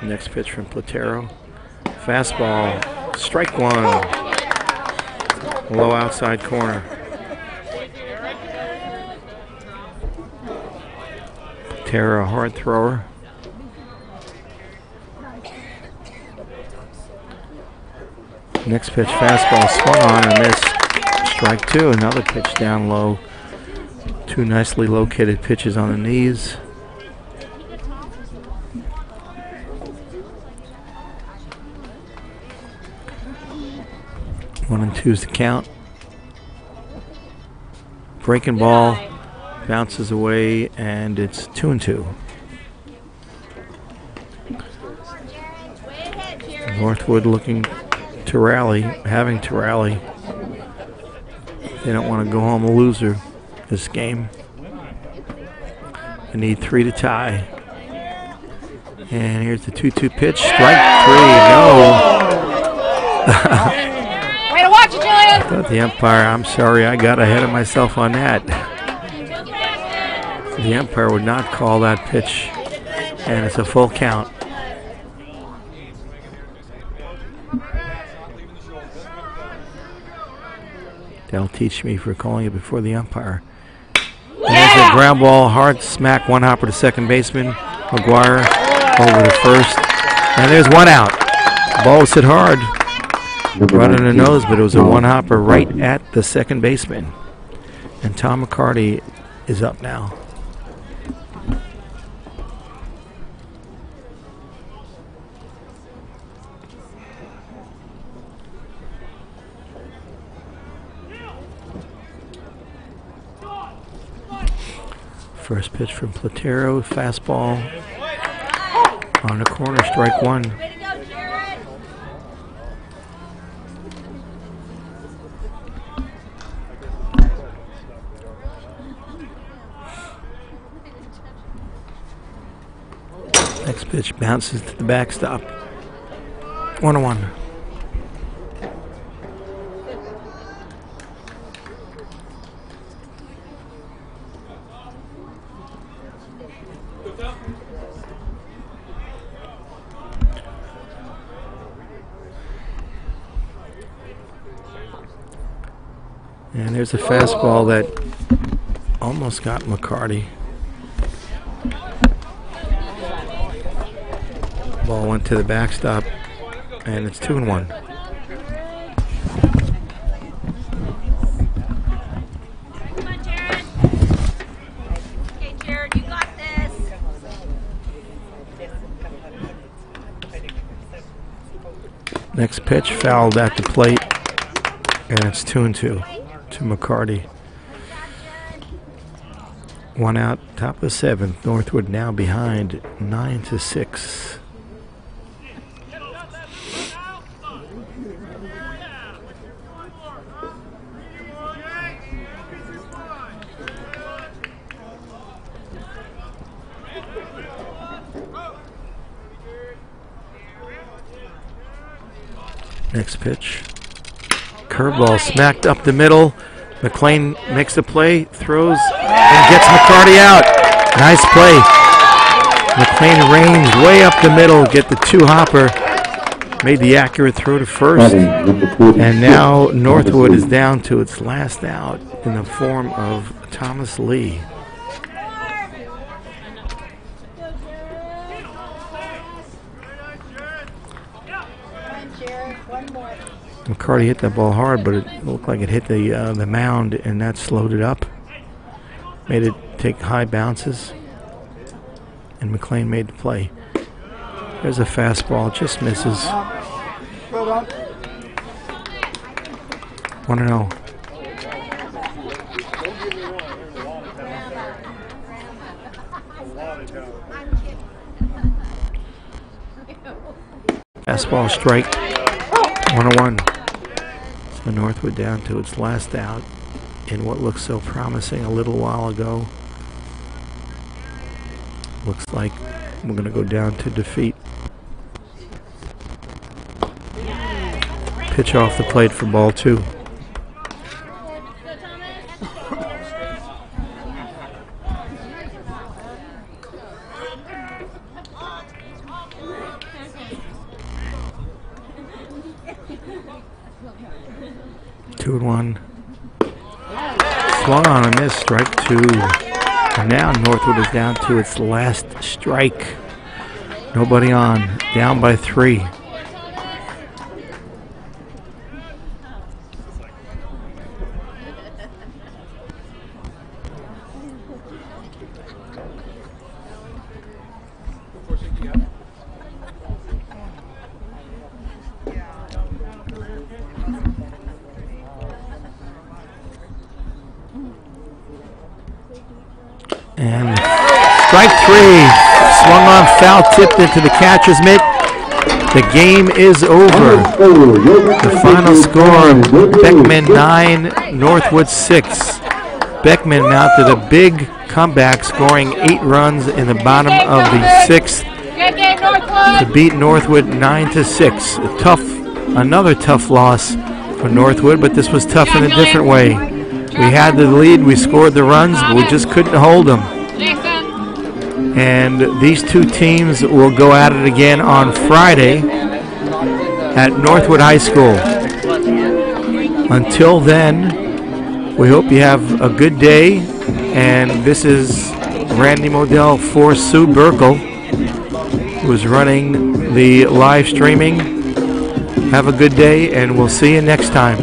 Next pitch from Platero. Fastball. Strike 1. Low outside corner. Platero, a hard thrower. Next pitch, fastball, swung on and missed. Strike 2. Another pitch down low. 2 nicely located pitches on the knees. 1 and 2's the count. Breaking ball, bounces away, and it's 2 and 2. Northwood looking to rally, having to rally. They don't want to go home a loser this game. They need 3 to tie. And here's the 2-2 pitch. Strike 3. No. Way to watch it, Julian. I thought the umpire, I'm sorry, I got ahead of myself on that. The umpire would not call that pitch. And it's a full count. That'll teach me for calling it before the umpire. And there's a ground ball, hard smack, one hopper to second baseman. McGuire over to first. And there's 1 out. The ball was hit hard. Right on the nose, but it was a one hopper right at the second baseman. And Tom McCarty is up now. First pitch from Platero, fastball on the corner, strike 1. Next pitch bounces to the backstop. 1-1. And there's a fastball that almost got McCarty. Ball went to the backstop, and it's 2-1. Come on, Jared. Okay, Jared, you got this. Next pitch fouled at the plate, and it's 2-2 to McCarty. 1 out, top of the 7th. Northwood now behind 9-6. Next pitch. Curveball smacked up the middle. McLean makes the play, throws, and gets McCarty out. Nice play. McLean ranged way up the middle, get the 2-hopper. Made the accurate throw to first. And now Northwood is down to its last out in the form of Thomas Lee. McCarty hit that ball hard, but it looked like it hit the mound, and that slowed it up. Made it take high bounces, and McLean made the play. There's a fastball, just misses. 1-0. Fastball strike. 101. So Northwood down to its last out in what looks so promising a little while ago. Looks like we're going to go down to defeat. Pitch off the plate for ball 2. Two and one. Swung on and missed, strike 2. And now Northwood is down to its last strike. Nobody on, down by 3. And strike 3, swung on, foul tipped into the catcher's mitt. The game is over. The final score, Beckman 9, Northwood 6. Beckman mounted a big comeback, scoring 8 runs in the bottom of the 6th to beat Northwood 9-6. Another tough loss for Northwood, but this was tough in a different way. We had the lead, we scored the runs, but we just couldn't hold them. And these two teams will go at it again on Friday at Northwood High School. Until then, we hope you have a good day. And this is Randy Modell for Sue Burkle, who's running the live streaming. Have a good day, and we'll see you next time.